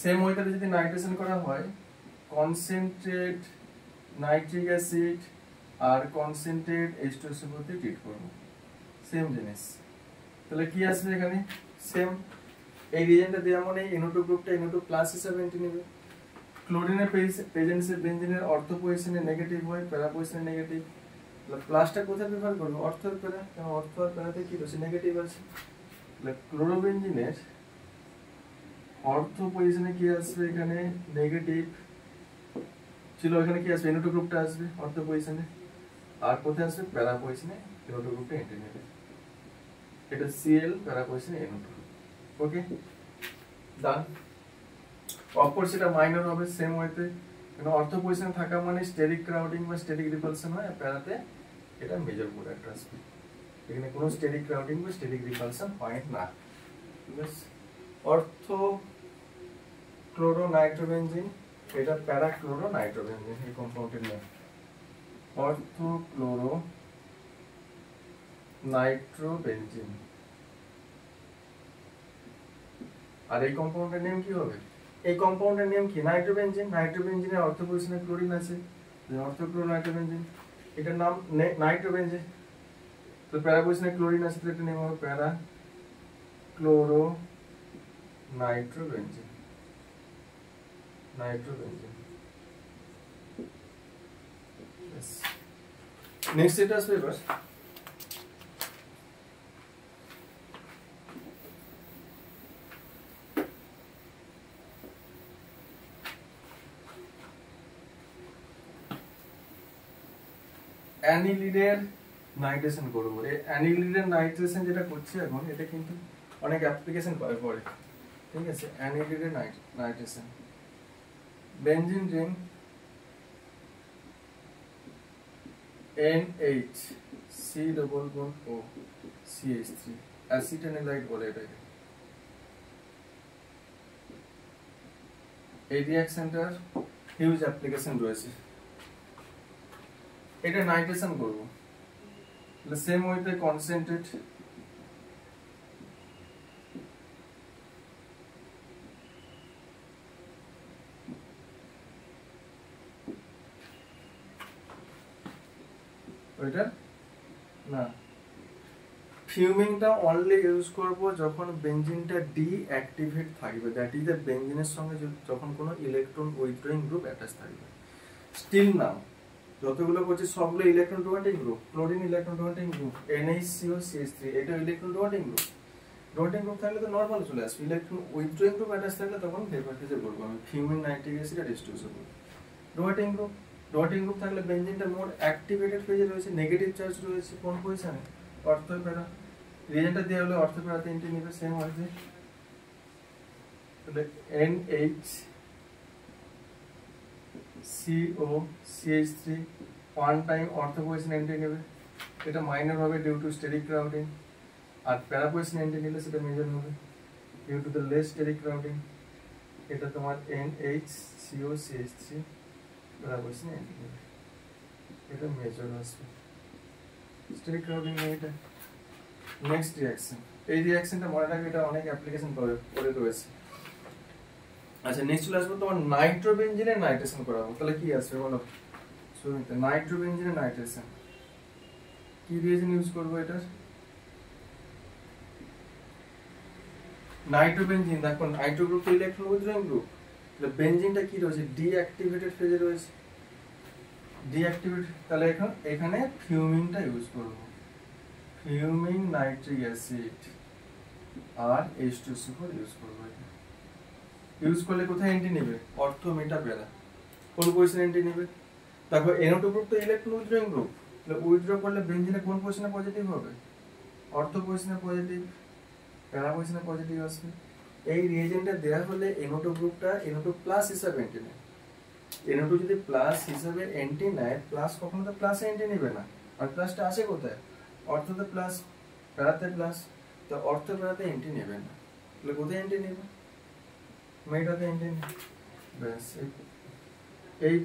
সেম ওয়েতে যদি নাইট্রেশন করা হয় কনসেন্ট্রেট নাইট্রিক অ্যাসিড আর কনসেন্ট্রেট H2SO4 দিয়ে ট্রিট করব। সেম জিনিস। তাহলে কি আসবে এখানে? সেম এই রিজেন্টটা দেওয়া মানে NO2 গ্রুপটা NO2 প্লাস হিসেবে এন্ট্রি নেবে। ক্লোরিনের প্রেজেন্সে বেনজিনের অর্থ পজিশনে নেগেটিভ হয়, প্যারা পজিশনে নেগেটিভ। তাহলে প্লাসটা কোথায় প্রেফার করব? অর্থ আর প্যারা। কারণ অর্থ আর প্যারাতে কি রয়েছে? নেগেটিভ আছে। তাহলে ক্লোরোবেনজিনের অর্থ পজিশনে কি আসবে? এখানে নেগেটিভ ছিল, এখানে কি আসবে? NO2 গ্রুপটা আসবে অর্থ পজিশনে। আর কোথায় আসবে? প্যারা পজিশনে NO2 গ্রুপটা এন্ট্রি নেবে। এটা Cl, প্যারা পজিশনে NO2। ওকে, ডান। অপর সেটা মাইনর হবে সেম ওয়েতে, কারণ অর্থ পজিশনে থাকা মানে স্টেরিক ক্রাউডিং বা স্টেরিক রিপালশন হয়, আর প্যারাতে এটা মেজর প্রোডাক্ট আসবে। এখানে কোনো স্টেরিক ক্রাউডিং বা স্টেরিক রিপালশন হয় না। ঠিক আছে, অর্থ ক্লোরো নাইট্রোবেনজিন, এটা প্যারা ক্লোরো নাইট্রোবেনজিন এই কম্পাউন্ডের নাম। অর্থ ক্লোরো নাইট্রোবেনজিন। আর এই কম্পাউন্ডের নেম কি হবে? এই কম্পাউন্ডের নেম কি? নাইট্রোবেনজিন। নাইট্রোবেনজিনের অর্থ পজিশনে ক্লোরিন আছে, অর্থ ক্লোরো নাইট্রোবেনজিন। এটার নাম নাইট্রোবেনজিন। তো প্যারা পজিশনে ক্লোরিন আছে, তো এটা নেম হবে প্যারা ক্লোরো নাইট্রোবেনজিন। নেক্সট এটা আসবে এবার অ্যানিলিডের নাইট্রেশন করবো। এই অ্যানিলিডের নাইট্রেশন যেটা করছি এখন, এটা কিন্তু অনেক অ্যাপ্লিকেশন পাবে পরে। ঠিক আছে, অ্যানিলিডের nitration. Benzene ring NH C++O CH3 acetanilide বলে এটাকে। এই রিঅ্যাকশনটার হিউজ অ্যাপ্লিকেশন রয়েছে। এটা নাইট্রেশন করব, তাহলে সেম ওয়েতে কনসেন্ট্রেট ওইটা না, ফিউমিংটা অনলি ইউজ করব যখন বেনজিনটা ডিঅ্যাক্টিভেট থাকবে, দ্যাট ইজ দ্য বেনজিনের সঙ্গে যখন কোনো ইলেকট্রন উইথড্রয়িং গ্রুপ অ্যাটাচ থাকবে। স্টিল নাও যতগুলো করছি সবগুলো electron donating group. Chlorine electron donating group, NHCO CH3 এটা electron donating group. Donating group থাকলে তো নরমাল চলে আসবে, ইলেকট্রন উইথড্রয়িং গ্রুপ অ্যাটাচ থাকলে তখন ভেপার ফেজে করব আমি ফিউমিং নাইট্রিক অ্যাসিড আর H2SO4। ডোনেটিং গ্রুপ থাকলে বেনজিনটা মোর অ্যাক্টিভেটেড ফেজে রয়েছে, নেগেটিভ চার্জ রয়েছে কোন পজিশনে? অর্থ প্যারা। রিজেন্টটা দেওয়া হলে অর্থ প্যারাতে এন্ট্রি নেবে সেম আছে। তাহলে NHCO CH3 one time ortho position entry নেবে, এটা মাইনর হবে ডিউ টু স্টেরিক ক্রাউডিং। আর প্যারা পজিশন এন্ট্রি নিলে সেটা মেজর হবে due to the less steric crowding. এটা তোমার NHCO CH3 প্যারা পজিশন এন্ট্রি নেবে, এটা মেজর আসবে। স্টেরিক ক্রাউডিং নেই এটা। নেক্সট রিঅ্যাকশন, এই রিঅ্যাকশনটা মনে রাখবে, এটা অনেক অ্যাপ্লিকেশন করে রয়েছে। আচ্ছা, নেক্সট চলে আসবে তোমার নাইট্রোবেনজিনের নাইট্রেশন করাবো। তাহলে কি আসবে বলো? শুরুতে নাইট্রোবেনজিনের নাইট্রেশন কি রিয়েশন ইউজ করবো? এটা নাইট্রোবেনজিন, দেখো নাইট্রো গ্রুপ তো ইলেকট্রন উইথড্রয়িং গ্রুপ, তাহলে বেনজিনটা কি রয়েছে? ডিঅ্যাক্টিভেটেড ফেজে রয়েছে, ডিঅ্যাক্টিভেট। তাহলে এখানে ফিউমিংটা ইউজ করবো, ফিউমিং নাইট্রিক অ্যাসিড আর H2SO4 ইউজ করবো। ইউজ করলে কোথায় এন্ট্রি নেবে? অর্থ মেটা প্যারা কোন পজিশনে এন্ট্রি নেবে? দেখো NO2 গ্রুপ তো ইলেকট্রন উইথড্রয়িং গ্রুপ, তাহলে উইথড্র করলে বেনজিনে কোন পজিশনে পজিটিভ হবে? অর্থ পজিশনে পজিটিভ, প্যারা পজিশনে পজিটিভ আসবে। এই রিয়েজেন্টটা দেওয়া হলে NO2 গ্রুপটা NO2 প্লাস হিসাবে এন্টি নেয়। NO2 যদি প্লাস হিসাবে এন্টি নেয়, প্লাস কখনো তো প্লাসে এন্টি নেবে না, আর প্লাসটা আসে কোথায়? অর্থতে প্লাস, প্যারাতে প্লাস, তো অর্থ প্যারাতে এন্টি নেবে না, তাহলে কোথায় এন্টি নেবে? মেটাতে এন্টি নেবে। ব্যাস, এই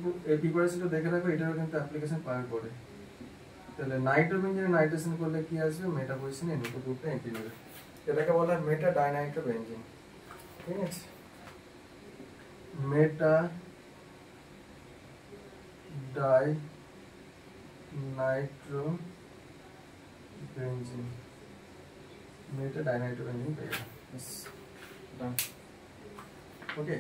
প্রিপারেশনটা দেখে রাখো, এটারও কিন্তু অ্যাপ্লিকেশন পাওয়ার পরে। তাহলে নাইট্রোবেনজিনে নাইট্রেশন করলে কি আসবে? মেটা পজিশনে NO2 গ্রুপটা এন্টি নেবে, এটাকে বলা হয় মেটা ডাইনাইট্রোবেনজিন। ঠিক আছে, মেটা ডাইনাইট্রোবেনজিন, মেটা ডাইনাইট্রোবেনজিন পেয়ে গেল। ডান। ওকে,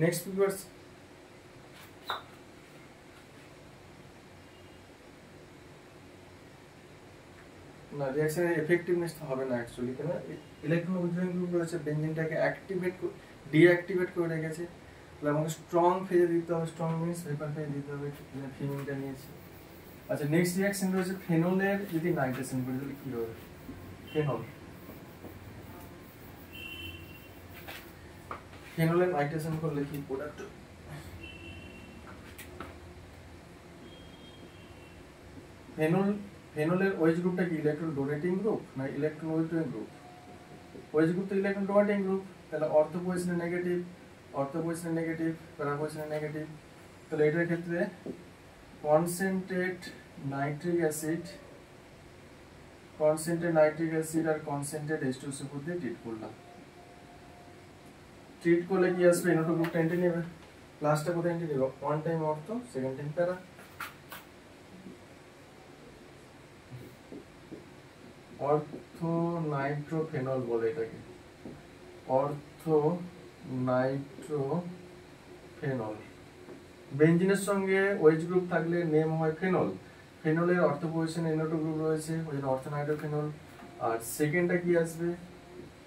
নেক্সট পিপার্স। না, রিঅ্যাকশনের এফেক্টিভনেস হবে না অ্যাকচুয়ালি, কেন? ইলেকট্রন উইথড্রয়িং গ্রুপ রয়েছে, বেনজিনটাকে ডিঅ্যাক্টিভেট করে রেখেছে, তাহলে আমাকে স্ট্রং ফেজে দিতে হবে। স্ট্রং মিন্স ভেপার ফেজে দিতে হবে। ফিনিনটা নিয়েছি। আচ্ছা, নেক্সট রিঅ্যাকশন রয়েছে ফেনলের যদি নাইট্রেশন করি তাহলে কি হবে? ফেনলের নাইট্রেশন করলে কি প্রোডাক্ট? ফেনলের OH গ্রুপটা কি ইলেকট্রন ডোনেটিং গ্রুপ না electron withdrawing group? OH group তো ইলেকট্রন ডোনেটিং গ্রুপ, তাহলে অর্থ পজিশনে নেগেটিভ, প্যারা পজিশনে নেগেটিভ। তাহলে এটার ক্ষেত্রে কনসেন্ট্রেট নাইট্রিক অ্যাসিড আর কনসেন্ট্রেট H2SO4 দিয়ে ট্রিট করলাম। ট্রিট করলে কি আসবে? NO2 গ্রুপটা এন্টি নেবে। প্লাসটা কোথায় এন্টি নেবে? ওয়ান টাইম অর্থ, সেকেন্ড টাইম প্যারা। অর্থো নাইট্রোফেনল বলে এটাকে, অর্থো নাইট্রোফেনল। বেনজিনের সঙ্গে OH গ্রুপ থাকলে নেম হয় ফেনল। ফেনলের অর্থ পজিশনে NO2 গ্রুপ রয়েছে, ওই জন্য অর্থো নাইট্রোফেনল। আর সেকেন্ডটা কি আসবে?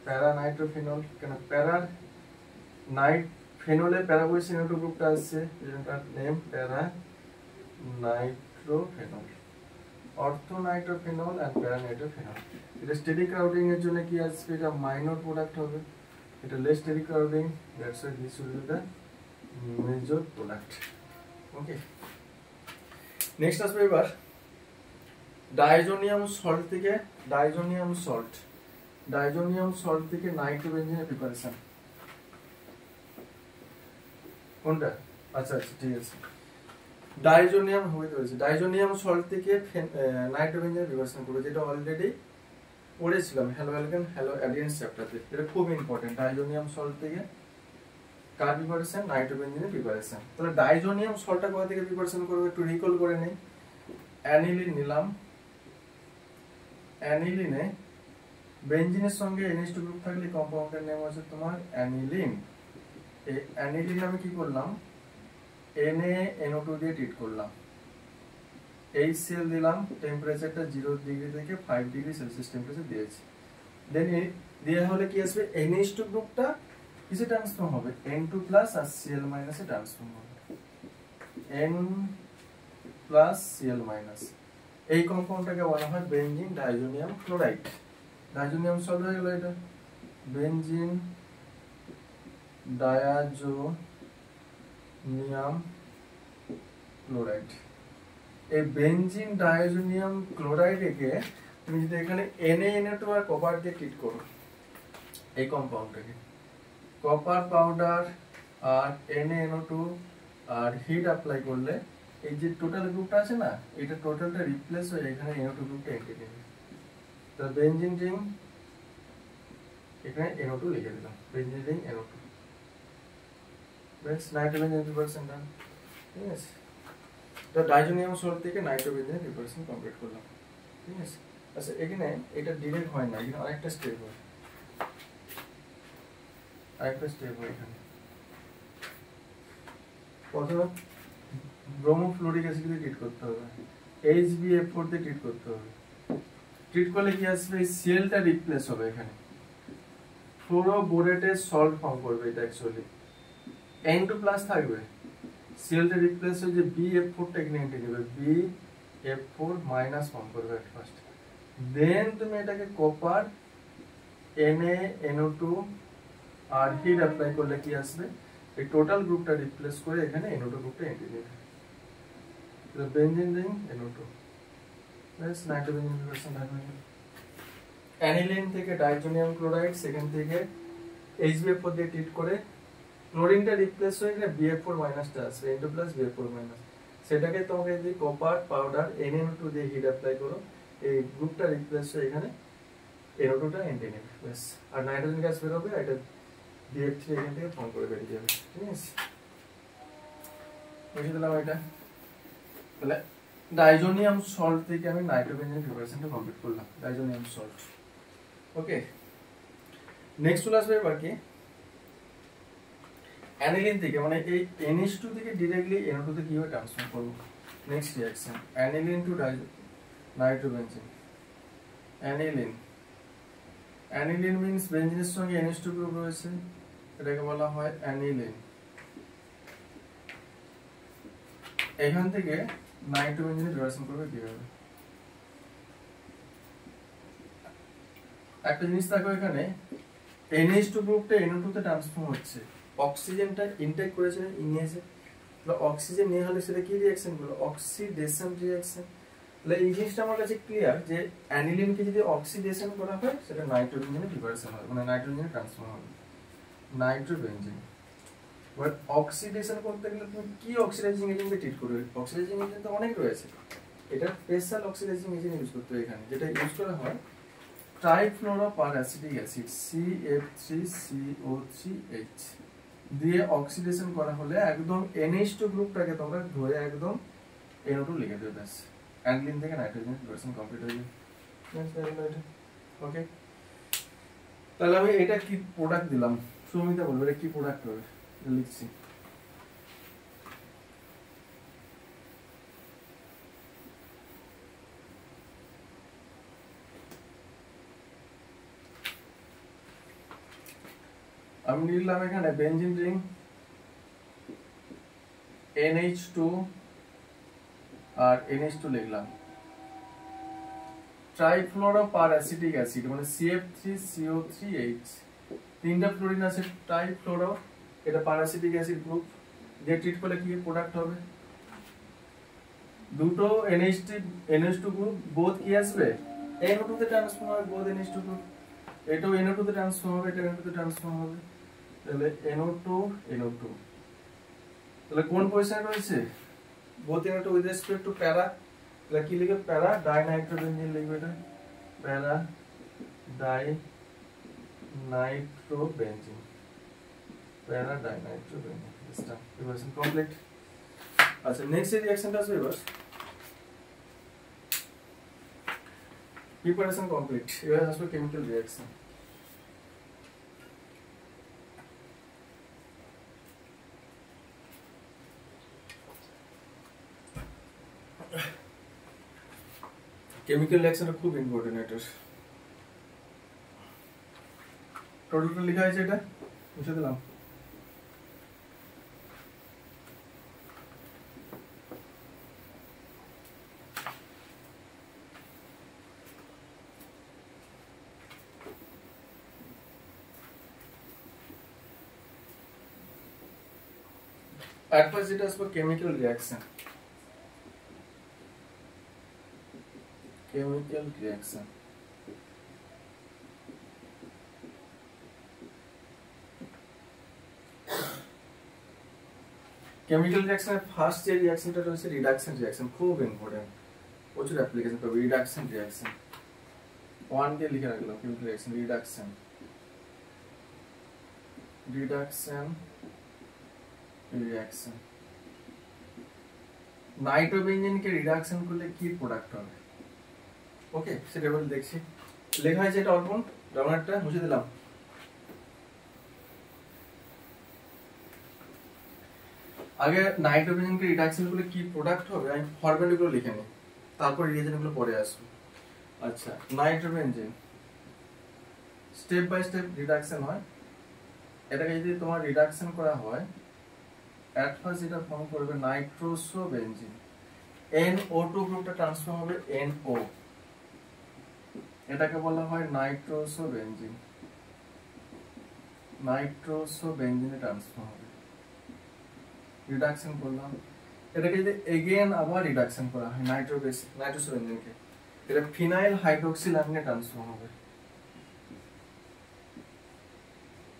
প্যারা নাইট্রোফেনল। কেন? প্যারার ফেনলের প্যারা পজিশনে NO2 গ্রুপটা আসছে, এই জন্য তার নেম প্যারা নাইট্রোফেনল। অর্থো নাইট্রোফেনল এন্ড প্যারা নাইট্রোফেনল। এটা স্টেডি ক্রাউডিং এর জন্য কি আসবে? এটা মাইনর প্রোডাক্ট হবে, এটা less steady crowding, that's why this will be the major product. Okay, next আসবে এবার ডাইজোনিয়াম সল্ট থেকে নাইট্রোবেনজিনের প্রিপারেশন। কোনটা? আচ্ছা, ঠিক আছে। ডাইজোনিয়াম সল্ট থেকে নাইট্রোবেনজিনের প্রিপারেশন করবে, যেটা অলরেডি পড়েছিলাম হ্যালো অ্যালকেন হ্যালো অ্যাডিয়েন্স চ্যাপ্টারে। এটা খুব ইম্পর্টেন্ট। ডাইজোনিয়াম সল্ট থেকে কার প্রিপারেশন? নাইট্রোবেনজিনের প্রিপারেশন। তাহলে ডাইজোনিয়াম সল্টটা কোথা থেকে প্রিপারেশন করবে? একটু রিকল করে নেই। অ্যানিলিন নিলাম, অ্যানিলিনে বেনজিনের সঙ্গে NH2 গ্রুপ থাকলে কম্পাউন্ডের নেম হচ্ছে তোমার অ্যানিলিন। এই অ্যানিলিন আমি কি করলাম? NaNO2 দিয়ে ট্রিট করলাম। HCl দিলাম, টেম্পারেচারটা 0 ডিগ্রি থেকে 5 ডিগ্রি সেলসিয়াস টেম্পারেচার দিয়েছি। দেন দেওয়া হলে কি আসবে? NH2 গ্রুপটা কিসে ট্রান্সফর্ম হবে? N2 প্লাস আর Cl মাইনাসে ট্রান্সফর্ম হবে। N plus Cl minus. এই কম্পাউন্ডটাকে বলা হয় benzene diazonium chloride. Diazonium salt হয়ে গেল এটা, বেনজিন ডায়াজোনিয়াম ক্লোরাইড। এই বেনজিন ডায়াজোনিয়াম ক্লোরাইডকে তুমি যদি এখানে NaNO2 আর কপার দিয়ে ট্রিট করো, এই কম্পাউন্ডটাকে কপার পাউডার আর NaNO2 আর হিট অ্যাপ্লাই করলে এই যে টোটাল গ্রুপটা আছে না, এটা টোটালটা রিপ্লেস হয়ে এখানে NO2 গ্রুপটা এন্ট্রি নেবে। তো বেনজিন রিং, এখানে NO2 লিখে দিলাম, বেনজিন রিং NO2। বেশ, নাইট্রোবেনজিন প্রিপারেশন ডান। ঠিক আছে, তো ডাইজোনিয়াম সল্ট থেকে নাইট্রোবেনজিনের প্রিপারেশন কমপ্লিট করলাম। ঠিক আছে, আচ্ছা এখানে এটা ডিরেক্ট হয় না, এখানে আরেকটা স্টেপ হয়, এখানে প্রথমে ব্রোমোফ্লোরিক অ্যাসিড দিয়ে ট্রিট করতে হবে, HbF4 দিয়ে ট্রিট করতে হবে। ট্রিট করলে কি আসবে? সিএলটা রিপ্লেস হবে, এখানে ফ্লোরোবোরেটের সল্ট ফর্ম করবে। এটা অ্যাকচুয়ালি N2 প্লাস থাকবে, সিএলটা রিপ্লেস হয়ে যে BF4 টা এখানে এন্ট্রি নেবে, BF4 মাইনাস ফর্ম করবে এট ফার্স্ট। দেন তুমি এটাকে কপার Na NO2 আর হিট অ্যাপ্লাই করলে কি আসবে, এই টোটাল গ্রুপটা রিপ্লেস করে এখানে NO2 গ্রুপটা এন্ট্রি নেবে, তো benzene ring NO2 plus nitrobenzene reversion hydrogen. Aniline থেকে ডাইজোনিয়াম ক্লোরাইড, সেখান থেকে HBF4 দিয়ে ট্রিট করে ক্লোরিনটা রিপ্লেস হয়ে গেলে BF4 মাইনাসটা আসবে, N2 প্লাস BF4 মাইনাস, সেটাকে তোমাকে যদি কপার পাউডার NaNO2 দিয়ে হিট অ্যাপ্লাই করো, এই গ্রুপটা রিপ্লেস হয়ে এখানে NO2টা এন্ট্রি নেবে ব্যাস, আর নাইট্রোজেন গ্যাস বের হবে, এটা BF3 এখান থেকে ফর্ম করে বেরিয়ে যাবে। ঠিক আছে, বুঝে দিলাম এটা। তাহলে ডাইজোনিয়াম সল্ট থেকে আমি নাইট্রোবেনজিন রিভার্সনটা কমপ্লিট করলাম, ডাইজোনিয়াম সল্ট। ওকে, নেক্সট চলে আসবে এবার কি অ্যানিলিন থেকে, মানে এই NH2 থেকে ডাইরেক্টলি NO2 তে কিভাবে ট্রান্সফার করব। Next reaction aniline to nitrobenzene. Aniline, aniline means বেনজিনের সঙ্গে NH2 গ্রুপ রয়েছে, এটাকে বলা হয় অ্যানিলিন। এখান থেকে নাইট্রোবেনজিনে রিঅ্যাকশন করবে কিভাবে, একটা জিনিস দেখো, এখানে NH2 গ্রুপটা NO2 তে ট্রান্সফর্ম হচ্ছে, অক্সিজেনটা ইনটেক করেছে নিয়েছে, তাহলে অক্সিজেন নিয়ে হলে সেটা কি রিঅ্যাকশন বলো, অক্সিডেশন রিঅ্যাকশন। তাহলে এই জিনিসটা আমার কাছে ক্লিয়ার যে অ্যানিলিনকে যদি অক্সিডেশন করা হয় সেটা নাইট্রোবেনজিনে রিভার্সন হবে, মানে নাইট্রোজেনে ট্রান্সফর্ম হবে, নাইট্রোবেনজিন। বাট অক্সিডেশন করতে গেলে তুমি কি অক্সিডাইজিং এজেন্ট ট্রিট করবে, অক্সিডাইজিং এজেন্ট তো অনেক রয়েছে, এটা স্পেশাল অক্সিডাইজিং এজেন্ট ইউজ করতে হয় এখানে, যেটা ইউজ করা হয় ট্রাইফ্লোরোপারঅ্যাসিটিক অ্যাসিড CF3CO3H দিয়ে অক্সিডেশন করা হলে একদম NH2 গ্রুপটাকে তোমরা ধরে একদম NO2 লিখে দেবে, ব্যাস অ্যানিলিন থেকে নাইট্রোজেন রিভার্সন কমপ্লিট হয়ে যাবে। ওকে, তাহলে আমি এটা কি প্রোডাক্ট দিলাম, সুমিতা বলবে এটা কি প্রোডাক্ট হবে, লিখছি। আমি লিখলাম এখানে বেনজিন রিং NH2 আর NH2 লিখলাম, ট্রাইফ্লোরোপারঅ্যাসিটিক অ্যাসিড মানে CF3CO3H, তিনটা ফ্লোরিন আছে, ট্রাইফ্লোরো, এটা প্যারাসিটিক অ্যাসিড গ্রুপ দিয়ে ট্রিট করলে কি প্রোডাক্ট হবে, দুটো NH2 গ্রুপ বোথ কি আসবে, NO2 তে ট্রান্সফর্ম হবে, বোথ NH2 গ্রুপ, এটাও NO2 তে ট্রান্সফর্ম হবে, এটা NO2 তে ট্রান্সফর্ম হবে, তাহলে NO2 তাহলে কোন পজিশনে রয়েছে, both NO2 with respect to প্যারা, তাহলে কি লিখবে, প্যারা ডাইনাইট্রোবেনজিন লিখবে, এটা প্যারা ডাইনাইট্রোবেনজিন, প্যারা ডাইনাইট্রোবেনজিন, এটা রিভার্সন কমপ্লিট। আচ্ছা, নেক্সট রিঅ্যাকশনটা আসবে এবার, প্রিপারেশন কমপ্লিট, এবার আসবে কেমিক্যাল রিঅ্যাকশন। কেমিক্যাল রিঅ্যাকশনটা খুব ইম্পর্টেন্ট, এটা টোটালটা লেখা আছে, এটা মুছে দিলাম। At first it is for chemical reaction. Chemical reaction. Chemical রিঅ্যাকশনের ফার্স্ট যে রিঅ্যাকশনটা রয়েছে রিডাকশন রিঅ্যাকশন, খুব ইম্পর্টেন্ট, প্রচুর অ্যাপ্লিকেশন পাবে। রিডাকশন রিঅ্যাকশন 1 দিয়ে লিখে রাখলাম, কেমিক্যাল রিঅ্যাকশন রিডাকশন রিঅ্যাকশন। নাইট্রোবেনজিনকে রিডাকশন করলে কি প্রোডাক্ট হবে, ওকে সেটা এবার দেখছি। লেখা আছে এটা অল্প, ডাউনলোডটা মুছে দিলাম। আগে নাইট্রোবেনজিনকে রিডাকশন করলে কি প্রোডাক্ট হবে আমি ফরম্যাটগুলো লিখে নিই, তারপর রিঅ্যাকশনগুলো পরে আসবে। আচ্ছা, nitrobenzene step by step reduction হয়, এটাকে যদি তোমার রিডাকশন করা হয় এট ফার্স্ট এটা ফর্ম করবে নাইট্রোসোবেনজিন, NO2 গ্রুপটা ট্রান্সফর্ম হবে NO, এটাকে বলা হয় নাইট্রোসোবেনজিন। নাইট্রোসোবেনজিনে ট্রান্সফর্ম হবে, রিডাকশন করলাম। এটাকে যদি এগেন আবার রিডাকশন করা হয় নাইট্রোসোবেনজিনকে, এটা ফিনাইল হাইড্রোক্সিলামিনে ট্রান্সফর্ম হবে।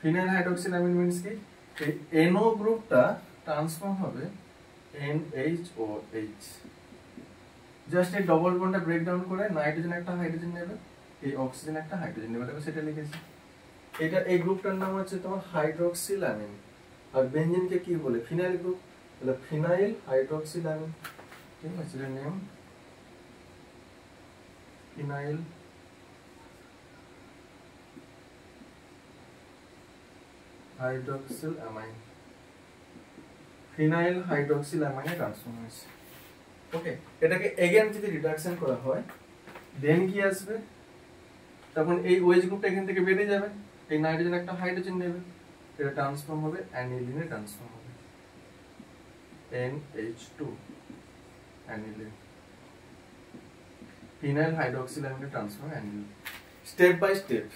ফিনাইল হাইড্রোক্সিলামিন মিন্স কি, এই NO গ্রুপটা ট্রান্সফর্ম হবে NHOH। জাস্ট এই ডবল বন্ডটা ব্রেকডাউন করে নাইট্রোজেন একটা হাইড্রোজেন নেবে, এই অক্সিজেন একটা হাইড্রোজেন নেবে, দেখো সেটা লিখেছি। এটা এই গ্রুপটার নাম হচ্ছে তোমার হাইড্রোক্সিলামিন। আর বেনজিনকে কি বলে, ফিনাইল গ্রুপ, তাহলে ফিনাইল হাইড্রোক্সিলামিন, ঠিক আছে, এর নেম ফিনাইল হাইড্রোক্সিলামাইন। ফিনাইল হাইড্রোক্সিলামাইনে ট্রান্সফর্ম হয়েছে। ওকে, এটাকে এগেন যদি রিডাকশন করা হয় দেন কি আসবে, তখন এই OH গ্রুপটা এখান থেকে বেরিয়ে যাবে, এই নাইট্রোজেন একটা হাইড্রোজেন নেবে, এটা ট্রান্সফর্ম হবে অ্যানিলিনে ট্রান্সফর্ম হবে, NH2 অ্যানিলিন। ফিনাইল হাইড্রোক্সিলামিনে transform aniline. Step by step,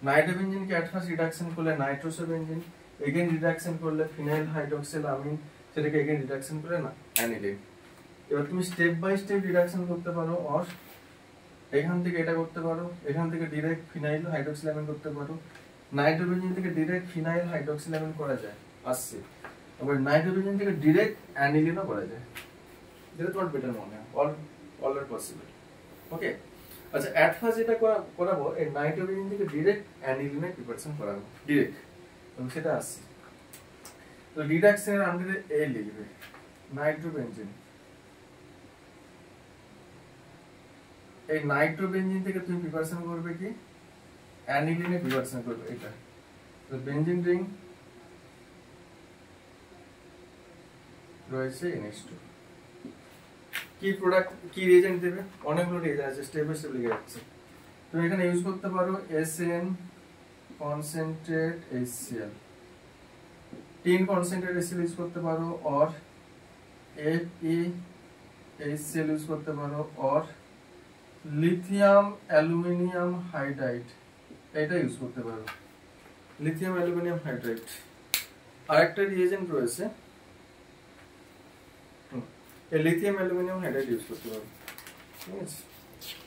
নাইট্রোবেনজিনকে এট ফার্স্ট রিডাকশন করলে নাইট্রোসোবেনজিন, এগেন রিডাকশন করলে ফিনাইল হাইড্রোক্সিলামিন, সেটাকে এগেন রিডাকশন করে না অ্যানিলিন। এবার তুমি স্টেপ বাই স্টেপ রিডাকশন করতে পারো, আর এখান থেকে এটা করতে পারো, এখান থেকে ডাইরেক্ট ফিনাইল হাইড্রোক্সিলামিন করতে পারো। নাইট্রোবেনজিন থেকে ডাইরেক্ট ফিনাইল হাইড্রোক্সিলামিন করা যায়, আসছে। আবার নাইট্রোবেনজিন থেকে ডাইরেক্ট অ্যানিলিনও করা যায়, যেটা তোমার বেটার মনে হয়, অল আর পসিবল। ওকে, আচ্ছা এট ফার্স্ট যেটা করাবো, এই নাইট্রোবেনজিন থেকে ডাইরেক্ট অ্যানিলিনে প্রিপারেশন করাবো ডাইরেক্ট, এবং সেটা আসছে। তো রিডাকশনের আন্ডারে এ লিখবে নাইট্রোবেনজিন। এই নাইট্রোবেনজিন থেকে তুমি প্রিপারেশন করবে কি, অ্যানিলিনে প্রিপারেশন করবে। এটা তো বেনজিন রিং রয়েছে NH2। কি প্রোডাক্ট, কি রিএজেন্ট দেবে, অনেকগুলো রিএজেন্ট আছে, স্টেপ বাই স্টেপ লিখে যাচ্ছে। তুমি এখানে ইউজ করতে পারো SN concentrate HCl, tin concentrate HCl use করতে পারো, অর FeHCl ইউজ করতে পারো, অর লিথিয়াম অ্যালুমিনিয়াম হাইড্রাইড, এটা ইউজ করতে পারো, লিথিয়াম অ্যালুমিনিয়াম হাইড্রাইড। আরেকটা রিএজেন্ট রয়েছে, এই লিথিয়াম অ্যালুমিনিয়াম হাইড্রাইড ইউজ করতে পারো, ঠিক আছে।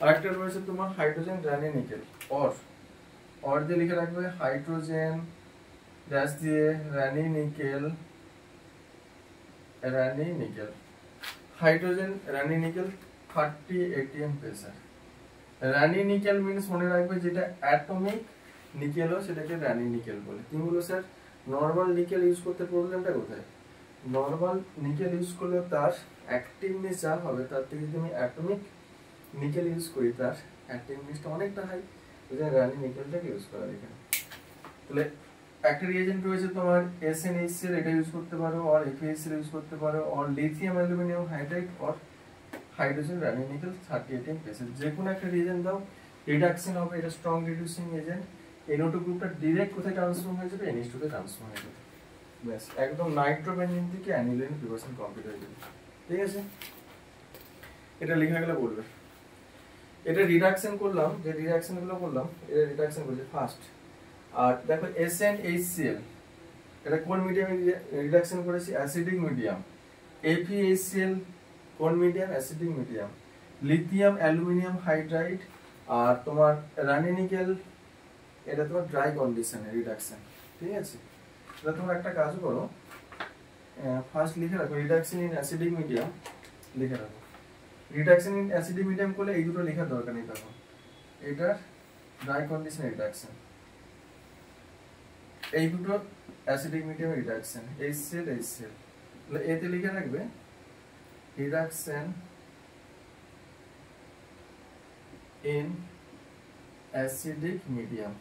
আরেকটা রয়েছে তোমার হাইড্রোজেন রানি নিকেল, অর দিয়ে লিখে রাখবে হাইড্রোজেন ড্যাশ দিয়ে রানি নিকেল, হাইড্রোজেন রানি নিকেল 30 ATM প্রেসার। রানি নিকেল মিন্স মনে রাখবে যেটা অ্যাটমিক নিকেল হয় সেটাকে রানি নিকেল বলে। তুমি বলো স্যার নরমাল নিকেল ইউজ করতে প্রবলেমটা কোথায়? নরমাল নিকেল ইউজ করলে তার অ্যাক্টিভনেস যা হবে তার থেকে যদি আমি অ্যাটমিক নিকেল ইউজ করি তার অ্যাক্টিভনেসটা অনেকটা হাই, ওই জন্য রানি নিকেলটাকে ইউজ করা এখানে। তাহলে একটা রিএজেন্ট রয়েছে তোমার SnHCl, এটা ইউজ করতে পারো, আর FeHCl ইউজ করতে পারো, আর লিথিয়াম অ্যালুমিনিয়াম হাইড্রাইড, আর হাইড্রোজেন রানি নিকেল 30 ATM প্রেসার। যে কোনো একটা রিএজেন্ট দাও, রিডাকশন হবে, এটা স্ট্রং রিডিউসিং এজেন্ট। NO2 গ্রুপটা ডাইরেক্ট কোথায় ট্রান্সফর্ম হয়ে যাবে? NH2 তে ট্রান্সফর্ম হয়ে যাবে। ব্যাস একদম নাইট্রোবেনজিন থেকে অ্যানিলিন প্রিপারেশন কমপ্লিট হয়ে যাবে। ঠিক আছে, এটা লেখা গেলে বলবে। এটা রিডাকশন করলাম, যে রিডাকশন গুলো করলাম এটা রিডাকশন করছি ফার্স্ট। আর দেখো SnHCl, এটা কোন মিডিয়ামে রিডাকশন করেছি? Acidic medium. FeHCl কোন medium? Acidic medium. Lithium aluminium hydride আর তোমার রানি নিকেল, এটা তোমার ড্রাই কন্ডিশনে রিডাকশন। ঠিক আছে, এটা তোমরা একটা কাজ করো, ফার্স্ট লিখে রাখো রিডাকশন ইন অ্যাসিডিক মিডিয়াম, লিখে রাখো। রিডাকশন ইন অ্যাসিডিক মিডিয়াম করলে এই দুটো লেখার দরকার নেই তখন, এটা ড্রাই কন্ডিশন রিডাকশন, এই দুটো অ্যাসিডিক মিডিয়ামে রিডাকশন, HCl তাহলে এতে লিখে রাখবে reduction in acidic medium,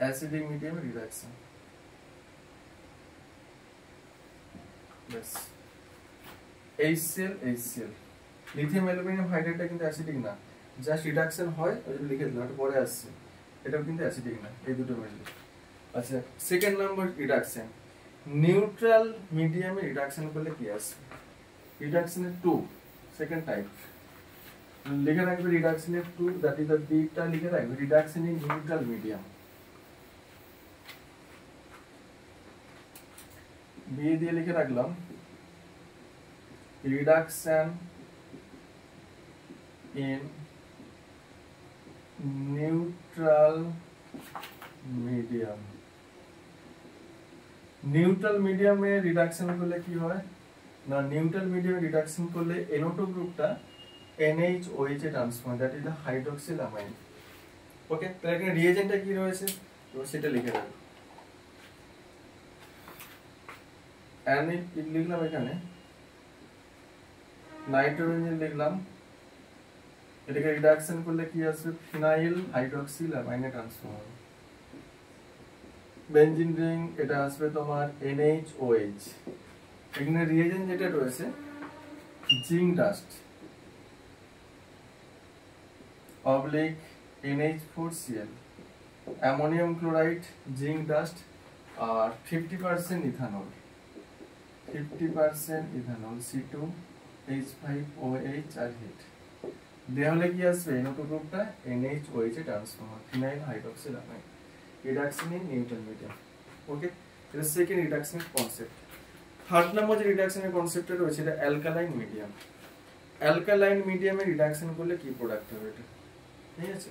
acidic মিডিয়ামে রিডাকশন। ব্যাস HCl লিথিয়াম অ্যালুমিনিয়াম হাইড্রাইডটা কিন্তু অ্যাসিডিক না, জাস্ট রিডাকশন হয়, ওই জন্য লিখে দিলাম, এটা পরে আসছে। এটাও কিন্তু অ্যাসিডিক না, এই দুটো মিলে। আচ্ছা, সেকেন্ড নাম্বার রিডাকশন নিউট্রাল মিডিয়ামে রিডাকশন করলে কি আসবে? রিডাকশনের 2 সেকেন্ড টাইপ লিখে রাখবে রিডাকশন এর two, that is the beta লিখে রাখবে reduction in neutral medium. B দিয়ে লিখে রাখলাম রিডাকশন ইন নিউট্রাল মিডিয়াম। নিউট্রাল মিডিয়ামে রিডাকশন করলে কি হয় না, নিউট্রাল মিডিয়ামে রিডাকশন করলে NO2 গ্রুপটা NH-OH এ transform, that is the hydroxyl amine. Okay, তাহলে এখানে রিএজেন্টটা কি রয়েছে তো সেটা লিখে রাখবো। লিখলাম এখানে নাইট্রোবেনজিন লিখলাম, এটাকে রিডাকশন করলে কি আসবে, ফিনাইল হাইড্রোক্সিল অ্যামাইনে ট্রান্সফর্ম হবে। বেনজিন রিং এটা আসবে তোমার NH-OH। এখানে রিএজেন্ট যেটা রয়েছে zinc dust oblique NH4Cl, ammonium chloride, zinc dust আর 50% ইথানল, 50% ইথানল C2H5OH আর হিট দেওয়া হলে কি আসবে, NO2 গ্রুপটা NH-OH এ ট্রান্সফর্ম হয়, phenyl hydroxyl amine. Reduction in neutral medium. Okay, এটা সেকেন্ড রিডাকশনের কনসেপ্ট। থার্ড নাম্বার যে রিডাকশনের কনসেপ্টটা রয়েছে এটা অ্যালকালাইন মিডিয়াম। অ্যালকালাইন মিডিয়ামে রিডাকশন করলে কি প্রোডাক্ট হবে এটা, ঠিক আছে।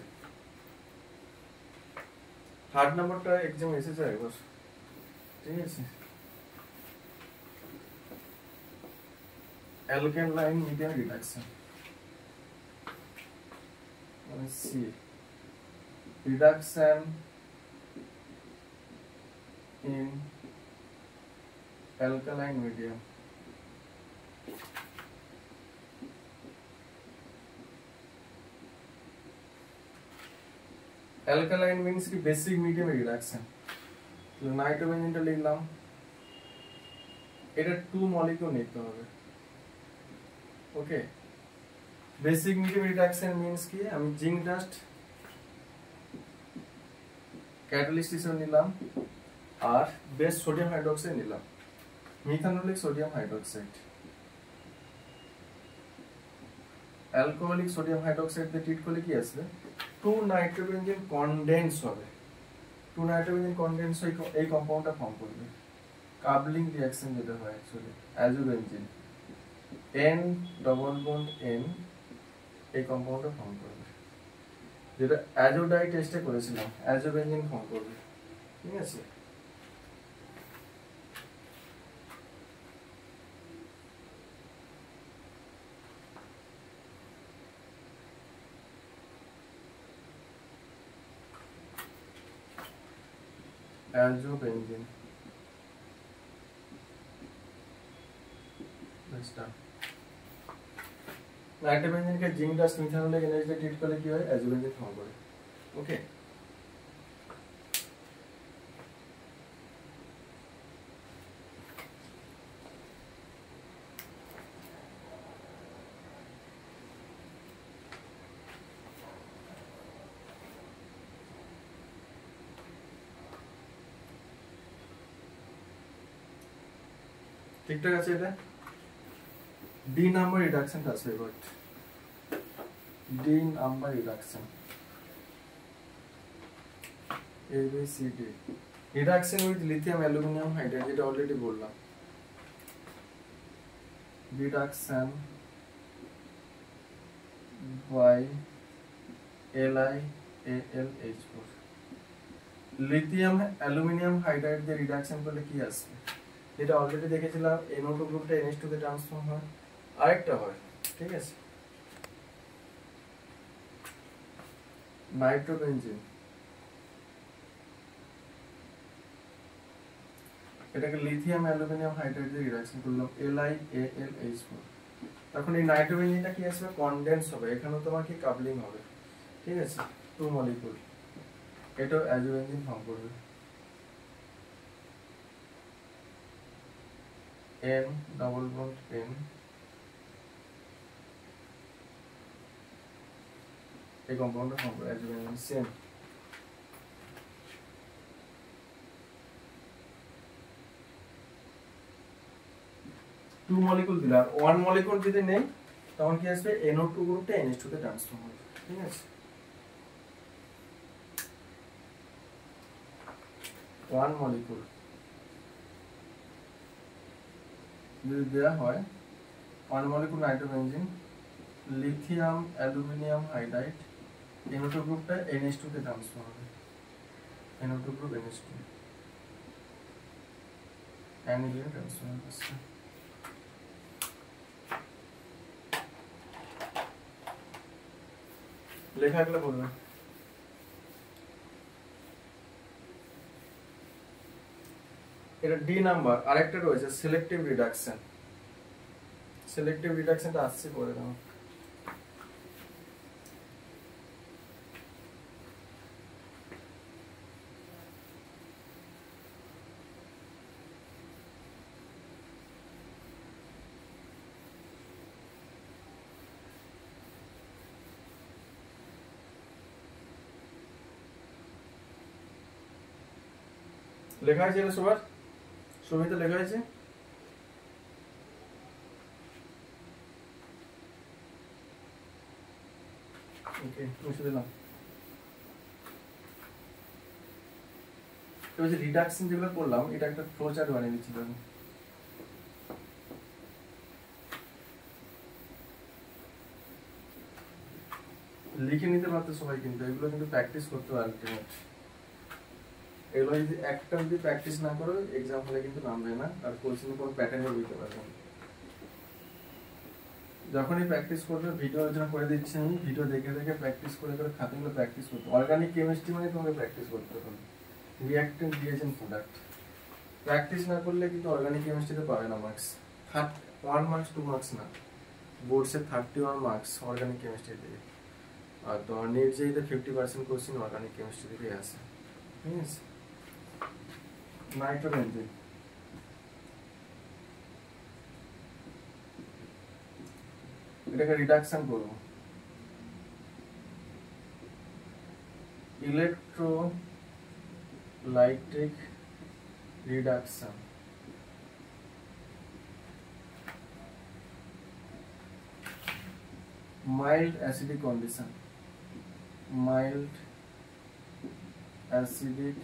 থার্ড নাম্বারটা এক্সাম এসেছে একবার, ঠিক আছে। Alkaline medium reduction C reduction in alkaline medium। alkaline means কি basic medium reduction। তো নাইট্রোবেনজিনটা লিখলাম, এটা 2 মলিকিউল নিতে হবে। ওকে, বেসিক মিডিয়াম রিডাকশন মিন্স কি, আমি জিঙ্ক ডাস্ট ক্যাটালিস্ট হিসেবে নিলাম আর বেস সোডিয়াম হাইড্রোক্সাইড নিলাম, methanolic sodium hydroxide. Alcoholic sodium hydroxide দিয়ে ট্রিট করলে কি আসবে, 2 নাইট্রোবেনজিন কনডেন্স হবে। 2 নাইট্রোবেনজিন কনডেন্স হয়ে এই কম্পাউন্ডটা ফর্ম করবে। কাবলিং রিঅ্যাকশন যেটা হয় actually azobenzene N double bond N এই কম্পাউন্ডটা ফর্ম করবে, যেটা অ্যাজোডাই টেস্টে করেছিলাম, অ্যাজোবেনজিন ফর্ম করবে, ঠিক আছে। অ্যাজোবেনজিন নাইট্রোবেনজিনকে জিঙ্ক ডাস্ট মিথানোলিক এনার্জি দিয়ে ট্রিট করলে কি হয়, অ্যাজোবেনজিন ফর্ম করে। ওকে, ঠিকঠাক আছে। এটা ডি নাম্বার রিডাকশনটা আছে, এবার D number reduction ABCD reduction with lithium aluminium hydride, যেটা অলরেডি বললাম। Reduction by LiAlH4, lithium aluminium hydride দিয়ে রিডাকশন করলে কি আসবে, যেটা অলরেডি দেখেছিলাম NO2 গ্রুপটা NH2 তে ট্রান্সফর্ম হয়, আরেকটা হয়, ঠিক আছে। নাইট্রোবেনজিন এটাকে লিথিয়াম অ্যালুমিনিয়াম হাইড্রাইড দিয়ে রিডাকশন করলাম LiAlH4, তখন এই নাইট্রোবেনজিনটা কি আসবে, কনডেন্স হবে, এখানেও তোমার কি কাপলিং হবে, ঠিক আছে, 2 মলিকিউল, এটাও অ্যাজোবেনজিন ফর্ম করবে। N ডবল বন্ড N এই কম্পাউন্ডটা ফর্ম করে অ্যাজোবেনজিন সেম। টু মলিকুল দিলে আর 1 মলিকুল যদি নেই তখন কি আসবে NO2 গ্রুপটা NH2 তে ট্রান্সফর্ম হবে, ঠিক আছে। 1 মলিকুল যদি দেওয়া হয় 1 molecule nitrobenzene lithium aluminium hydride NO2 গ্রুপটা NH2 তে ট্রান্সফার হবে, NO2 group NH2 aniline transfer করছে। লেখা গেলে বলবে। এটা ডি নাম্বার। আরেকটা রয়েছে সিলেক্টিভ রিডাকশন। সিলেক্টিভ রিডাকশনটা আসছে করে দাও। লেখা হয়েছে সবার? ছবিতে লেখা হয়েছে? ওকে, মুছে দিলাম। এবার যে রিডাকশন যেগুলো করলাম এটা একটা ফ্লো চার্ট বানিয়ে দিচ্ছি আমি। লিখে নিতে পারতো সবাই, কিন্তু এগুলো কিন্তু প্র্যাকটিস করতে হবে আলটিমেট। এগুলো যদি একটা যদি প্র্যাকটিস না করো এক্সাম হলে কিন্তু নামবে না, আর কোশ্চেন কোনো প্যাটার্নও বুঝতে পারবে না। যখনই প্র্যাকটিস করবে, ভিডিওর জন্য করে দিচ্ছি আমি, ভিডিও দেখে দেখে প্র্যাকটিস করে করে খাতাগুলো প্র্যাকটিস করতে। অর্গানিক কেমিস্ট্রি মানে তোমাকে প্র্যাকটিস করতে হবে, রিঅ্যাক্টেন্ট রিয়েজেন্ট প্রোডাক্ট। প্র্যাকটিস না করলে কিন্তু অর্গানিক কেমিস্ট্রিতে পাবে না মার্কস। 1 মার্কস 2 মার্কস না, বোর্ডসে 31 মার্কস অর্গানিক কেমিস্ট্রি থেকে। আর তোমার নেট যেইতে 50% কোশ্চেন অর্গানিক কেমিস্ট্রি থেকে আসে, ঠিক আছে। নাইট্রোবেনজিন এটাকে রিডাকশন করব। Electrolytic reduction, mild acidic condition, mild acidic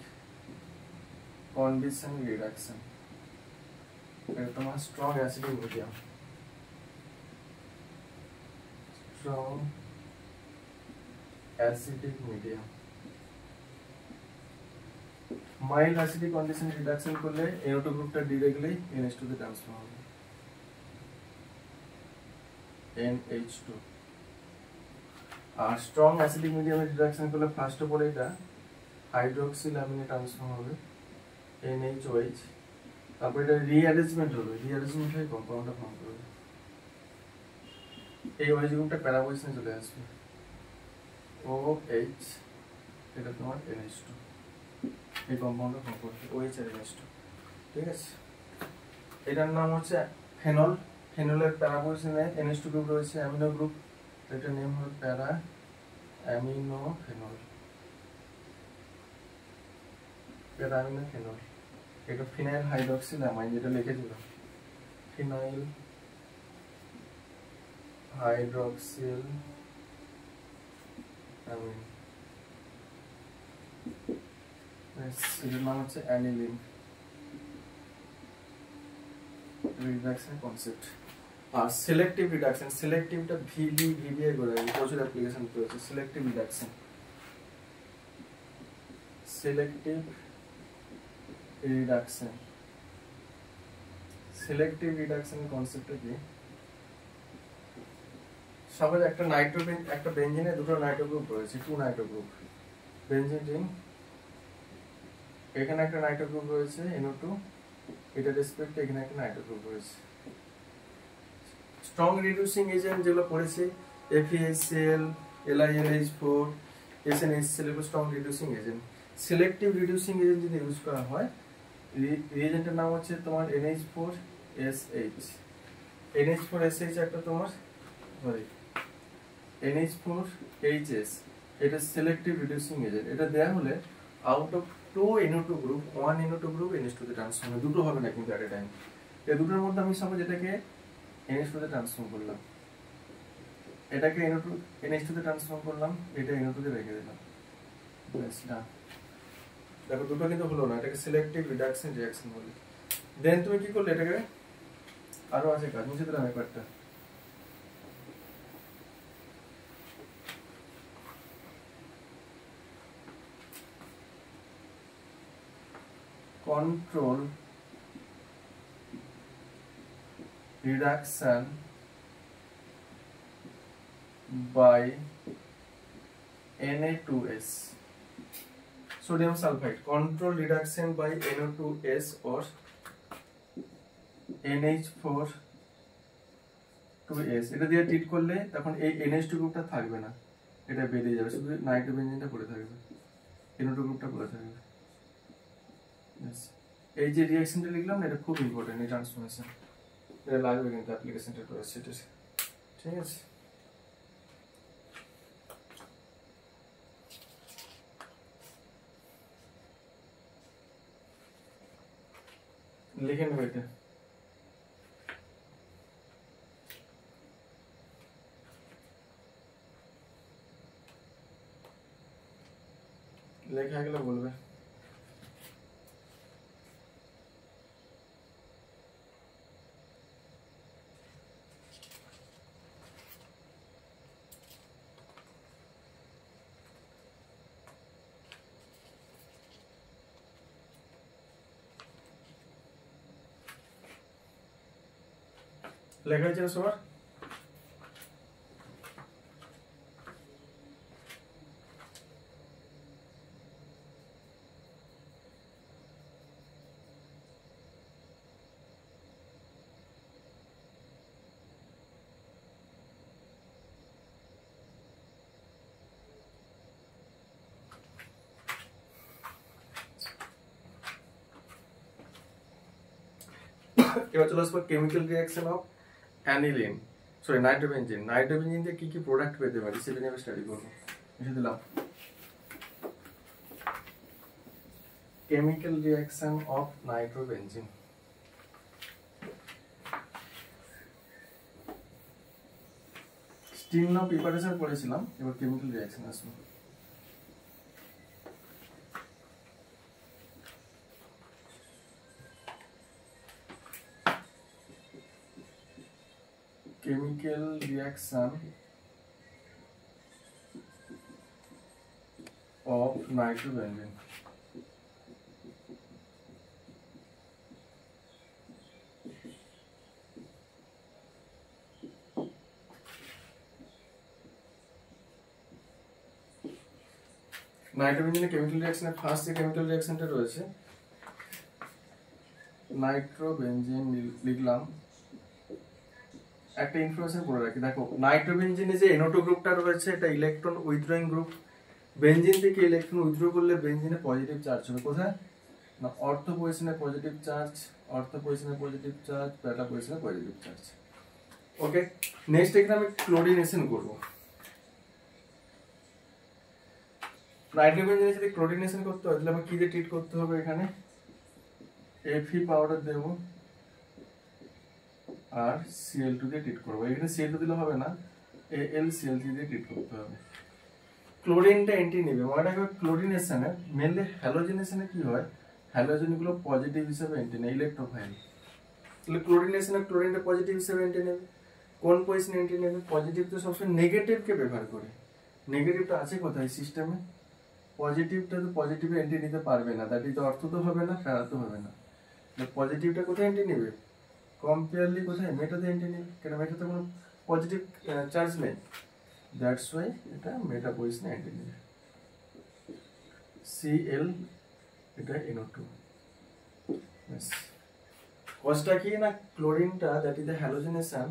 condition reduction. এটা তোমার strong acidic medium, strong acidic medium. Mild acidic condition reduction করলে NO2 গ্রুপটা ডিরেক্টলি NH2 তে ট্রান্সফার হবে, NH2। আর স্ট্রং অ্যাসিডিক মিডিয়ামে রিডাকশন করলে ফার্স্ট অফ অল এটা হাইড্রোক্সিল অ্যামিনে ট্রান্সফার হবে, NaOH। তারপর এটা রিঅ্যারেঞ্জমেন্ট হবে, রিঅ্যারেঞ্জমেন্ট হয়ে কম্পাউন্ডটা ফর্ম করবে। এই OH গ্রুপটা প্যারা পজিশনে চলে আসবে, OH, এটা তোমার NH2। এই কম্পাউন্ডটা ফর্ম করবে OH আর NH2, ঠিক আছে। এটার নাম হচ্ছে ফেনল। ফেনলের প্যারা পজিশনে NH2 গ্রুপ রয়েছে, অ্যামিনো গ্রুপ, এটার নেম হলো para amino phenol, para amino phenol. এটা ফিনাইল হাইড্রক্সিল অ্যামাইন, যেটা লিখেছিল ফিনাইল হাইড্রক্সিল অ্যামিন, এটার নাম হচ্ছে অ্যানিলিন। Reduction concept. আর সিলেক্টিভ রিডাকশন, সিলেক্টিভটা ভিবি এর গোড়ায় প্রচুর অ্যাপ্লিকেশন রয়েছে। Selective reduction, selective reduction, selective রিডাকশনের কনসেপ্টটা কি? সাপোজ একটা নাইট্রোবেন, একটা বেনজিনে দুটো নাইট্রো গ্রুপ রয়েছে, 2 নাইট্রো গ্রুপ। বেনজিন রিং, এখানে একটা নাইট্রো গ্রুপ রয়েছে NO2, এটা রেসপেক্টে এখানে একটা নাইট্রো গ্রুপ রয়েছে। স্ট্রং রিডিউসিং এজেন্ট যেগুলো পড়েছে FeHCl, LiLH4, SnHCl, এগুলো strong reducing agent. Selective reducing agent যদি ইউজ করা হয়, রিএজেন্টের নাম হচ্ছে তোমার NH4SH। NH4SH একটা তোমার NH4HS, এটা সিলেক্টিভ রিডিউসিং এজেন্ট। এটা দেয়া হলে out of 2 NO2 group 1 NO2 group NH2 তে ট্রান্সফার হবে। দুটো হবে না কিন্তু এট এ টাইম। এই দুটোর মধ্যে আমি সাপোজ এটাকে NH2 তে ট্রান্সফার করলাম, এটাকে NO2 NH2 তে ট্রান্সফর্ম করলাম, এটা NO2 তে রেখে দিলাম, ব্যাস ডান। দেখো দুটো কিন্তু হলো না, এটাকে সিলেক্টিভ রিডাকশন রিঅ্যাকশন বলে। দেন তুমি কি করলে, এটাকে আরো আছে কাজ, মুছে দিলাম ব্যাপারটা। control reduction by Na2S, sodium sulfide, control reduction by NO2S or NH4 এটা দিয়ে ট্রিট করলে তখন এই NH2 গ্রুপটা থাকবে না, এটা বেরিয়ে যাবে, শুধু নাইট্রোবেনজিনটা পড়ে থাকবে, NO2 গ্রুপটা পড়ে থাকবে। এই যে রিঅ্যাকশনটা লিখলাম না, এটা খুব ইম্পর্টেন্ট, এই ট্রান্সফরমেশন, এটা লাগবে কিন্তু অ্যাপ্লিকেশনটা রয়েছে, ঠিক আছে। লিখে নেবে এটা। লেখা গেলে বলবে। লেখা হয়েছে সবার? এবার চলে আসবো chemical reaction of aniline, sorry nitrobenzene. Nitrobenzene দিয়ে কি কি প্রোডাক্ট পেতে পারি সেটা নিয়ে স্টাডি করবো। লিখে দিলাম কেমিক্যাল রিঅ্যাকশন অফ নাইট্রোবেনজিন। স্টিম নাও প্রিপারেশন করেছিলাম, এবার কেমিক্যাল রিঅ্যাকশন আসবে। chemical reaction of nitrobenzene. নাইট্রোবেনজিনের কেমিক্যাল রিঅ্যাকশনের ফার্স্ট যে কেমিক্যাল রিঅ্যাকশনটা রয়েছে, নাইট্রোবেনজিন লিখলাম। একটা ইনফরমেশন বলে রাখি, দেখো নাইট্রোবেনজিনে যে NO2 গ্রুপটা রয়েছে এটা ইলেকট্রন উইথড্রয়িং গ্রুপ। বেনজিন থেকে ইলেকট্রন উইথড্র করলে বেনজিনে পজিটিভ চার্জ হবে, কোথায় না অর্থ পজিশনে পজিটিভ চার্জ, অর্থ পজিশনে পজিটিভ চার্জ, বেটা পজিশনে পজিটিভ চার্জ। ওকে, নেক্সট এখানে আমি ক্লোরিনেশন করব। নাইট্রোবেনজিনে যদি ক্লোরিনেশন করতে হয় তাহলে আমি কি দিয়ে ট্রিট করতে হবে, এখানে Fe পাউডার দেব আর Cl2 দিয়ে ট্রিট করব। এখানে Cl2 দিলে হবে না, AlCl3 দিয়ে ট্রিট করতে হবে। ক্লোরিনটা এন্টি নেবে, মনে রাখবে ক্লোরিনেশনে মেনলি হ্যালোজেনেশনে কি হয়, হ্যালোজেনগুলো পজিটিভ হিসেবে এন্টি নেয়, ইলেকট্রোফাইল। তাহলে ক্লোরিনেশনে ক্লোরিনটা পজিটিভ হিসেবে এন্টি নেবে। কোন পজিশনে এন্টি নেবে, পজিটিভ তো সবসময় নেগেটিভকে প্রেফার করে। নেগেটিভটা আছে কোথায় সিস্টেমে, পজিটিভটা তো পজিটিভে এন্টি নিতে পারবে না, দ্যাট ইজ অর্থ তো হবে না, ফেরাতে হবে না। পজিটিভটা কোথায় এন্টি নেবে, কম্পেয়ারলি কোথায়, মেটাতে এন্টি নেবে, কেন মেটাতে কোনো পজিটিভ চার্জ নেই, দ্যাটস ওয়াই এটা মেটা পজিশনে এন্টি নেবে। Cl এটা NO2। কজটা কি না, ক্লোরিনটা that is the halogenation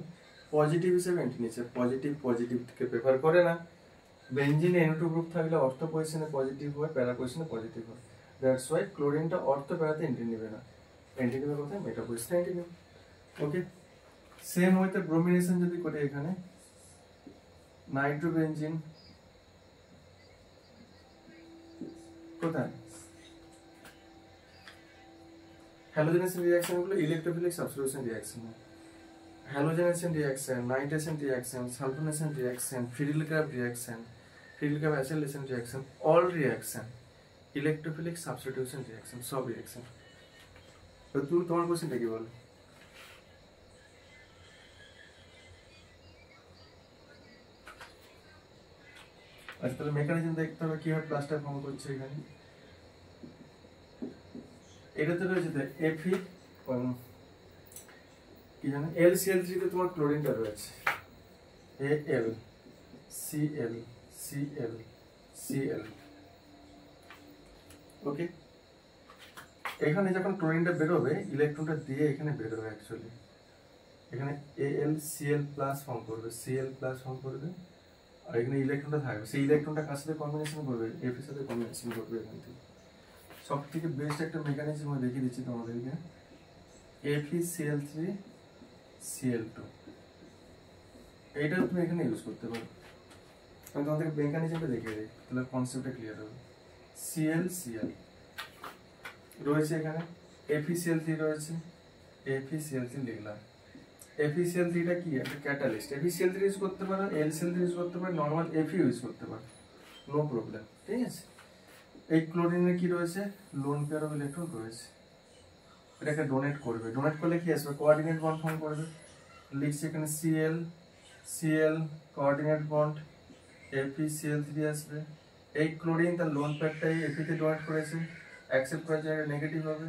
positive হিসেবে এন্টি নিচ্ছে, পজিটিভকে প্রেফার করে না। বেনজিনে NO2 গ্রুপ থাকলে অর্থ পজিশনে পজিটিভ হয়, প্যারা পজিশনে পজিটিভ হয়, দ্যাটস ওয়াই ক্লোরিনটা অর্থ প্যারাতে এন্টি নেবে না, এন্টি নেবে কোথায়, মেটা পজিশনে এন্টি নেবে। ওকে, সেম ওয়েতে ব্রোমিনেশন যদি করি, এখানে নাইট্রোবেনজিন কোথায়, হ্যালোজেনেশন রিঅ্যাকশনগুলো ইলেকট্রোফিলিক সাবস্টিটিউশন রিঅ্যাকশন হয়। halogenation reaction, nitration reaction, sulfonation reaction, Friedel-Crafts reaction, Friedel-Crafts acylation reaction, all reaction, electrophilic substitution reaction, সব reaction. তো তুমি তোমার কোশ্চেনটা কি বলো? আচ্ছা তাহলে মেকানিজম দেখতে হবে কিভাবে প্লাস্টার ফর্ম করছে এখানে। এটাতে রয়েছে Fe কি জানো LCl3 তে তোমার ক্লোরিনটা রয়েছে Al Cl Cl Cl। ওকে, এখানে যখন ক্লোরিনটা বেরোবে ইলেকট্রনটা দিয়ে এখানে বেরোবে অ্যাকচুয়ালি এখানে AlCl+ ফর্ম করবে, Cl+ ফর্ম করবে আর এখানে ইলেকট্রনটা থাকবে, সেই ইলেকট্রনটা কার সাথে কম্বিনেশন করবে F এর সাথে কম্বিনেশন করবে। এখান থেকে সবথেকে বেস্ট একটা মেকানিজম আমি দেখিয়ে দিচ্ছি তোমাদেরকে, FeCl3 Cl2 এইটা তুমি এখানে ইউজ করতে পারো। আমি তোমাদেরকে মেকানিজমটা দেখিয়ে দিই তাহলে কনসেপ্টটা ক্লিয়ার হবে। Cl Cl রয়েছে এখানে, FeCl3 রয়েছে, FeCl3 লিখলাম। FeCl3 টা কি একটা ক্যাটালিস্ট, FeCl3 ইউজ করতে পারো, LCl3 ইউজ করতে পারো, নরমাল Fe ইউজ করতে পারো, নো প্রবলেম। ঠিক আছে, এই ক্লোরিনে কি রয়েছে লোন পেয়ার অফ ইলেকট্রন রয়েছে, এটাকে ডোনেট করবে, ডোনেট করলে কি আসবে কোঅর্ডিনেট বন্ড ফর্ম করবে। লিখছি এখানে Cl Cl coordinate bond FeCl3 আসবে, এই ক্লোরিন তার লোন পেয়ারটাই Fe তে ডোনেট করেছে, অ্যাকসেপ্ট করার জায়গায় নেগেটিভ হবে,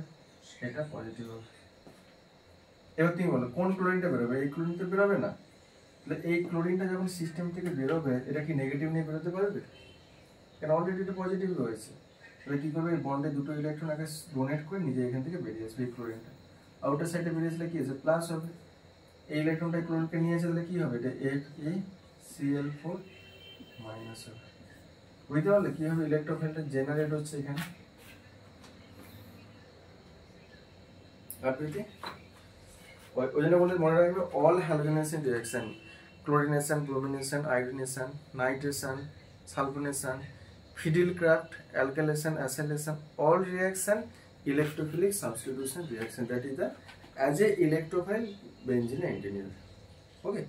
এটা পজিটিভ হবে। এবার তুমি বলো কোন ক্লোরিনটা বেরোবে, এই ক্লোরিন তো বেরোবে না, তাহলে এই ক্লোরিনটা যখন সিস্টেম থেকে বেরোবে এটা কি নেগেটিভ নিয়ে বেরোতে পারবে, কারণ অলরেডি এটা পজিটিভ রয়েছে। তাহলে কি করবে, বন্ডে দুটো ইলেকট্রন আগে ডোনেট করে নিজে এখান থেকে বেরিয়ে আসবে, এই ক্লোরিনটা আউটার সাইডে বেরিয়ে আসলে কি আছে প্লাস হবে, এই ইলেকট্রনটা ক্লোরিনকে নিয়ে আসলে কি হবে এটা FeCl4 মাইনাস হবে। বুঝতে পারলে কি হবে ইলেকট্রোফিল্ডটা জেনারেট হচ্ছে এখানে। ওই জন্য বলে মনে রাখবে all halogenation reaction, chlorination, bromination, iodination, nitration, sulphonation, Friedel-Crafts, alkylation, acylation, all reaction electrophilic substitution reaction, that is the as a electrophile benzene antenna. Okay,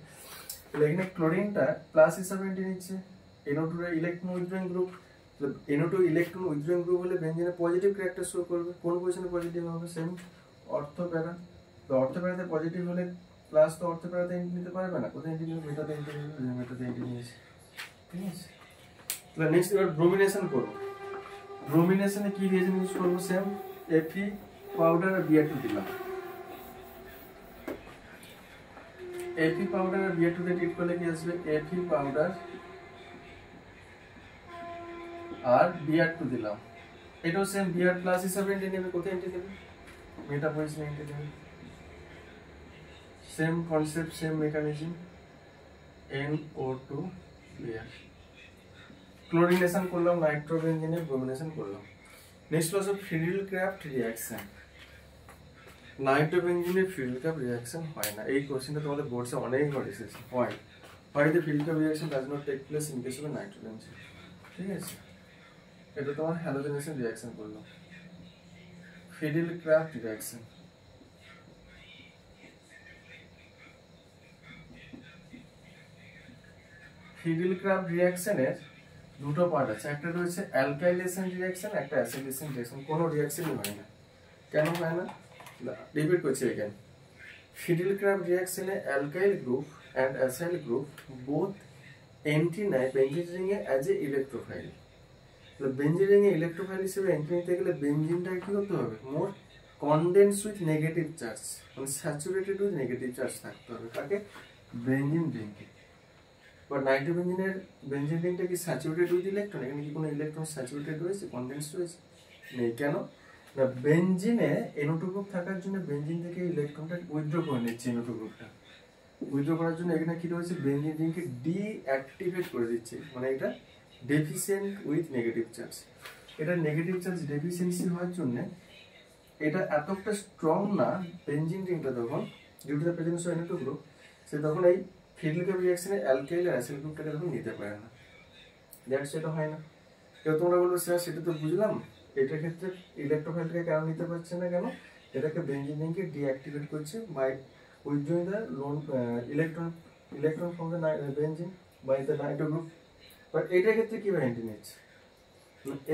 তাহলে এখানে ক্লোরিনটা প্লাস হিসাবে এন্টি নিচ্ছে, NO2 এর electron withdrawing group, NO2 electron withdrawing group হলে বেনজিনে positive character show করবে, কোন পজিশনে positive হবে সেম অর্থ প্যারা, তো অর্থ প্যারাতে পজিটিভ হলে প্লাস তো অর্থ প্যারাতে এন্টি নিতে পারবে না, কোথায় এন্টি নিবে মেটাতে এন্টি নিবে, মেটাতে এন্টি নিয়েছে। ঠিক আছে, তাহলে নেক্সট এবার ব্রোমিনেশন করব। ব্রোমিনেশনে কি রিয়েজেন্ট ইউজ করব, সেম Fe পাউডার আর Br2 দিলাম, Fe পাউডার আর Br2 দিয়ে ট্রিট করলে কি আসবে Fe পাউডার আর Br2 দিলাম, এটাও সেম Br প্লাস হিসাবে এন্টি নেবে, কোথায় এন্টি নেবে মেটা পজিশনে এন্টি নেবে, same concept same mechanism NO2 Br। Chlorination করলাম, নাইট্রোবেনজিনে ব্রোমিনেশন করলাম। নেক্সট হলো Friedel-Crafts রিঅ্যাকশন, নাইট্রোবেনজিনে Friedel-Crafts রিঅ্যাকশন হয় না, এই কোশ্চেনটা তোমাদের বোর্ডে অনেকবার এসেছে, হয় why the Friedel-Crafts reaction does not take place in case of nitrobenzene. ঠিক আছে, এটা তোমার হ্যালোজেনেশন রিঅ্যাকশন করলো, Friedel-Crafts রিঅ্যাকশন। Friedel-Crafts রিঅ্যাকশনের দুটো পার্ট আছে, একটা রয়েছে অ্যালকাইলেশন রিঅ্যাকশন, একটা অ্যাসিডেশন রিঅ্যাকশন। কোনো রিঅ্যাকশনই হয় না, কেন হয় না রিপিট করছি এখানে। Friedel-Crafts রিঅ্যাকশনে alkyl group and acyl group both entry নেয় বেনজিন রিংয়ে অ্যাজ এ ইলেকট্রোফাইল। তাহলে বেনজিন রিংয়ে ইলেকট্রোফাইল হিসেবে এন্ট্রি নিতে গেলে বেনজিনটা কি হতে হবে, more condense with negative charge, মানে স্যাচুরেটেড উইথ নেগেটিভ চার্জ থাকতে হবে, কাকে বেনজিন রিংকে। বা নাইট্রোবেনজিনের বেনজিন রিংটা কি স্যাচুরেটেড উইথ ইলেকট্রন, এখানে কি কোনো ইলেকট্রন স্যাচুরেটেড রয়েছে, কনডেন্স রয়েছে নেই, কেন না বেনজিনে NO2 গ্রুপ থাকার জন্য বেনজিন থেকে ইলেকট্রনটা উইথড্র করে নিচ্ছে, NO2 গ্রুপটা উইথড্র করার জন্য এখানে কি রয়েছে বেনজিন রিংকে ডিঅ্যাক্টিভেট করে দিচ্ছে, মানে এটা ডেফিসিয়েন্ট উইথ নেগেটিভ চার্জ। এটা নেগেটিভ চার্জ ডেফিসিয়েন্সি হওয়ার জন্য এটা এতটা স্ট্রং না বেনজিন রিংটা, তখন due to the presence of NO2 group সে তখন এই Friedel-Crafts রিঅ্যাকশনে অ্যালকাইল আর অ্যাসিড গ্রুপটাকে তখন নিতে পারে না, দ্যাটস এটা হয় না। এবার তোমরা বলবো স্যার সেটা তো বুঝলাম, এটার ক্ষেত্রে ইলেকট্রোফাইলটাকে কেন নিতে পারছে না, কেন এটাকে বেনজিন রিংকে ডিঅ্যাক্টিভেট করছে by withdrawing the lone electron from the benzene by the nitro group. But এটার ক্ষেত্রে কিভাবে এন্ট্রি নিচ্ছে?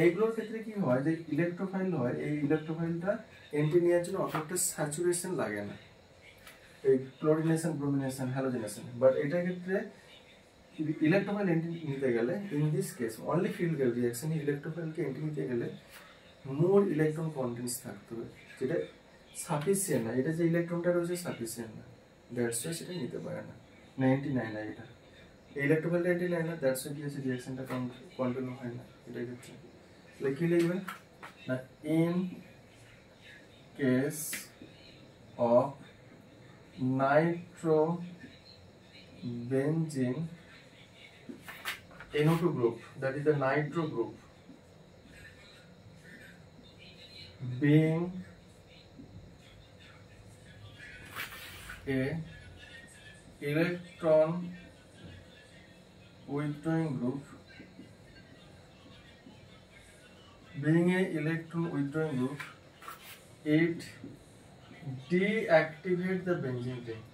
এইগুলোর ক্ষেত্রে কি হয় যে ইলেকট্রোফাইল হয়, এই ইলেকট্রোফাইলটা এন্ট্রি নেওয়ার জন্য অত একটা স্যাচুরেশন লাগে না, এই ক্লোরিনেশন, ব্রোমিনেশন, হ্যালোজেনেশন। বাট এটার ক্ষেত্রে ইলেকট্রোফাইল এন্ট্রি নিতে গেলে, in this case only physical reaction, ইলেকট্রোফাইলকে এন্ট্রি নিতে গেলে মোর ইলেকট্রন কন্টেন্টস থাকতে হবে, যেটা সাফিসিয়েন্ট না, এটা যে ইলেকট্রনটা রয়েছে সাফিসিয়েন্ট না, দ্যাটস ওয়াই সেটা নিতে পারে না, 99 না এটা ইলেকট্রোফাইল 99 না, দ্যাটস ওয়াই কি আছে রিঅ্যাকশনটা কন্টিনিউ হয় না এটার ক্ষেত্রে। তাহলে কি লিখবেন না, in case of nitrobenzene NO2 group, that is the nitro group, being a electron withdrawing group, it deactivate the benzene ring,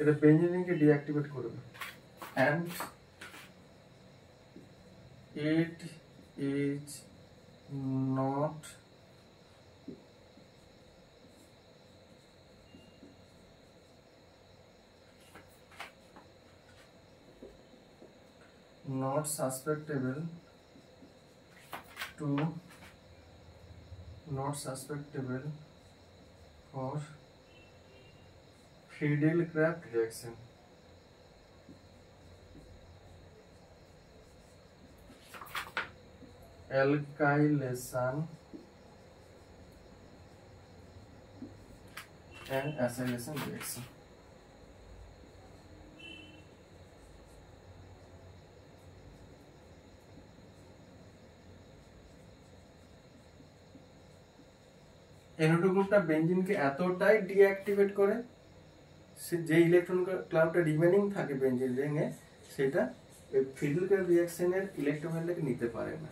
এটা বেঞ্জিন রিংকে ডিঅ্যাক্টিভেট করবে, and it is not susceptible for Friedel-Crafts reaction. Alkylation and acylation reaction. NO2 গ্রুপটা বেঞ্জিনকে এতটাই deactivate করে যে electron ক্লাউডটা remaining থাকে benzene রিংয়ে, সেটা এই physical রিঅ্যাকশনের ইলেকট্রোফাইলটাকে নিতে পারে না,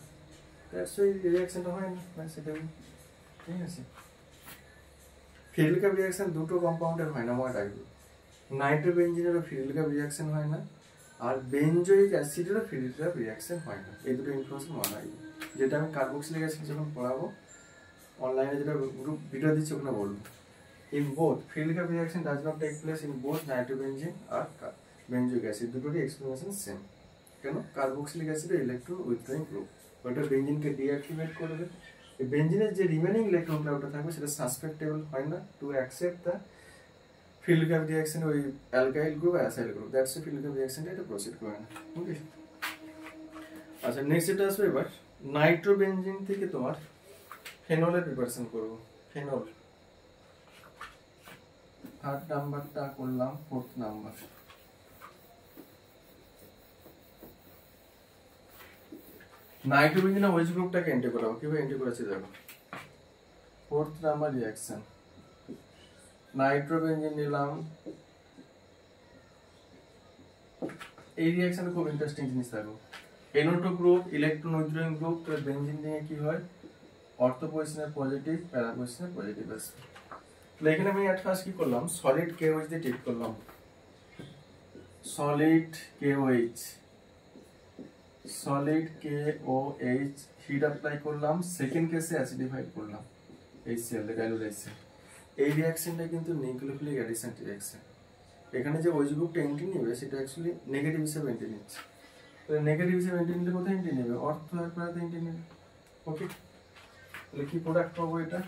দ্যাটস ওয়াই রিঅ্যাকশনটা হয় না, সেটা ঠিক আছে। ফিজিক্যাল রিঅ্যাকশন দুটো কম্পাউন্ডের হয় না, মনে রাখবে, নাইট্রোবেনজিনেরও ফিজিক্যাল রিঅ্যাকশন হয় না, আর বেনজোইক অ্যাসিডেরও ফিজিক্যাল রিঅ্যাকশন হয় না, এই দুটো ইনফরমেশন মনে রাখবে, যেটা আমি কার্বক্সিলিক অ্যাসিড যখন পড়াবো অনলাইনে যেটা গ্রুপ ভিডিও দিচ্ছি ওখানে বলবো। In both, Friedel reaction does not take place in both nitrobenzene or benzoic acid. দুটোরই explanation same. কেন? কার্বক্সিলিক অ্যাসিডের ইলেকট্রন উইথড্রয়িং গ্রুপ, ওটা বেঞ্জিনকে ডিঅ্যাক্টিভেট করবে, এই বেঞ্জিনের যে রিমেনিং ইলেকট্রন ক্লাউডটা থাকবে সেটা সাসপেক্টেবল হয় না to accept the Friedel reaction ওই alkyl group acyl group, that's a Friedel reaction এটা প্রসিড করে না। ওকে, আচ্ছা নেক্সট এটা আসবে এবার নাইট্রোবেনজিন থেকে তোমার ফেনলের প্রিপারেশন করব। ফেনল থার্ড নাম্বারটা করলাম, ফোর্থ নাম্বার নাইট্রোবেনজিন ওয়েজ গ্রুপটাকে এন্ট্রি করাবো, কিভাবে এন্ট্রি করেছে দেখো। ফোর্থ নাম্বার রিঅ্যাকশন, নাইট্রোবেনজিন নিলাম, এই রিঅ্যাকশনে খুব ইন্টারেস্টিং জিনিস থাকবে, NO2 group electron withdrawing group, তো বেনজিন নিয়ে কি হয়, অর্থো পজিশনের পজিটিভ, প্যারা পজিশনের পজিটিভ আসবে। তাহলে এখানে আমি এট ফার্স্ট কি করলাম, সলিড KOH দিয়ে ট্রিট করলাম, সলিড KOH হিট অ্যাপ্লাই করলাম, সেকেন্ড কেসে অ্যাসিডিফাইড করলাম HCl ডাইলুট HCl। এই রিঅ্যাকশনটা কিন্তু নিউক্লিওফিলিক অ্যাডিশন রিঅ্যাকশন, এখানে যে ওইচ গ্রুপটা এন্ট্রি নেবে সেটা অ্যাকচুয়ালি নেগেটিভ হিসেবে এন্ট্রি নিচ্ছে, তাহলে নেগেটিভ হিসেবে এন্ট্রি নিলে কোথায় এন্ট্রি নেবে, অর্থ আর প্যারাতে এন্ট্রি নেবে। ওকে, তাহলে কি প্রোডাক্ট পাবো, এটা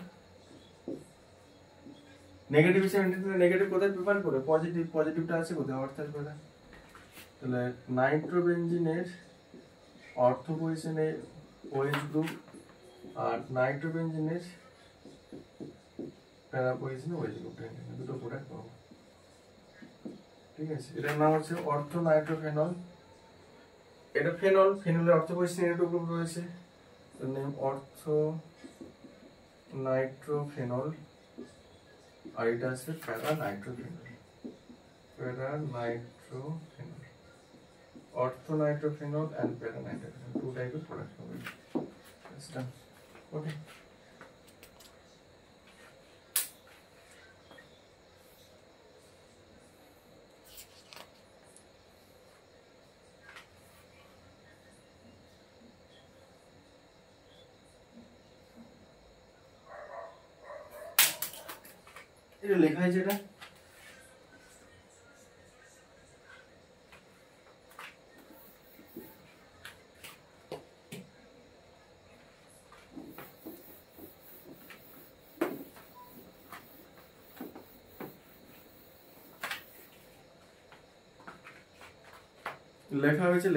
নেগেটিভ হিসেবে এন্ট্রি দিলে নেগেটিভ কোথায় প্রিফার করে, পজিটিভ, পজিটিভটা আছে কোথায়, অর্থাৎ প্যারা। তাহলে নাইট্রোবেনজিনের অর্থো পজিশনে OH গ্রুপ আর নাইট্রোবেনজিনের প্যারা পজিশনে OH গ্রুপটা, দুটো প্রোডাক্ট পাবো। ঠিক আছে, এটার নাম হচ্ছে অর্থো নাইট্রোফেনল, এটা ফেনল, ফেনলের অর্থো পজিশনে NO2 গ্রুপ রয়েছে, এর নেম অর্থো নাইট্রোফেনল, আর এটা আছে প্যারা নাইট্রোফেনল, অর্থো নাইট্রোফেনল এন্ড প্যারা নাইট্রোফেনল, টু টাইপের প্রোডাক্ট হবে। ওকে, এটা লেখা হয়েছে, এটা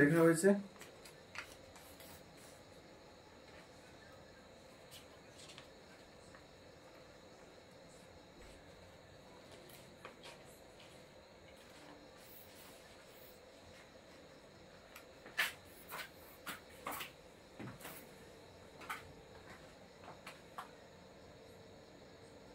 লেখা হয়েছে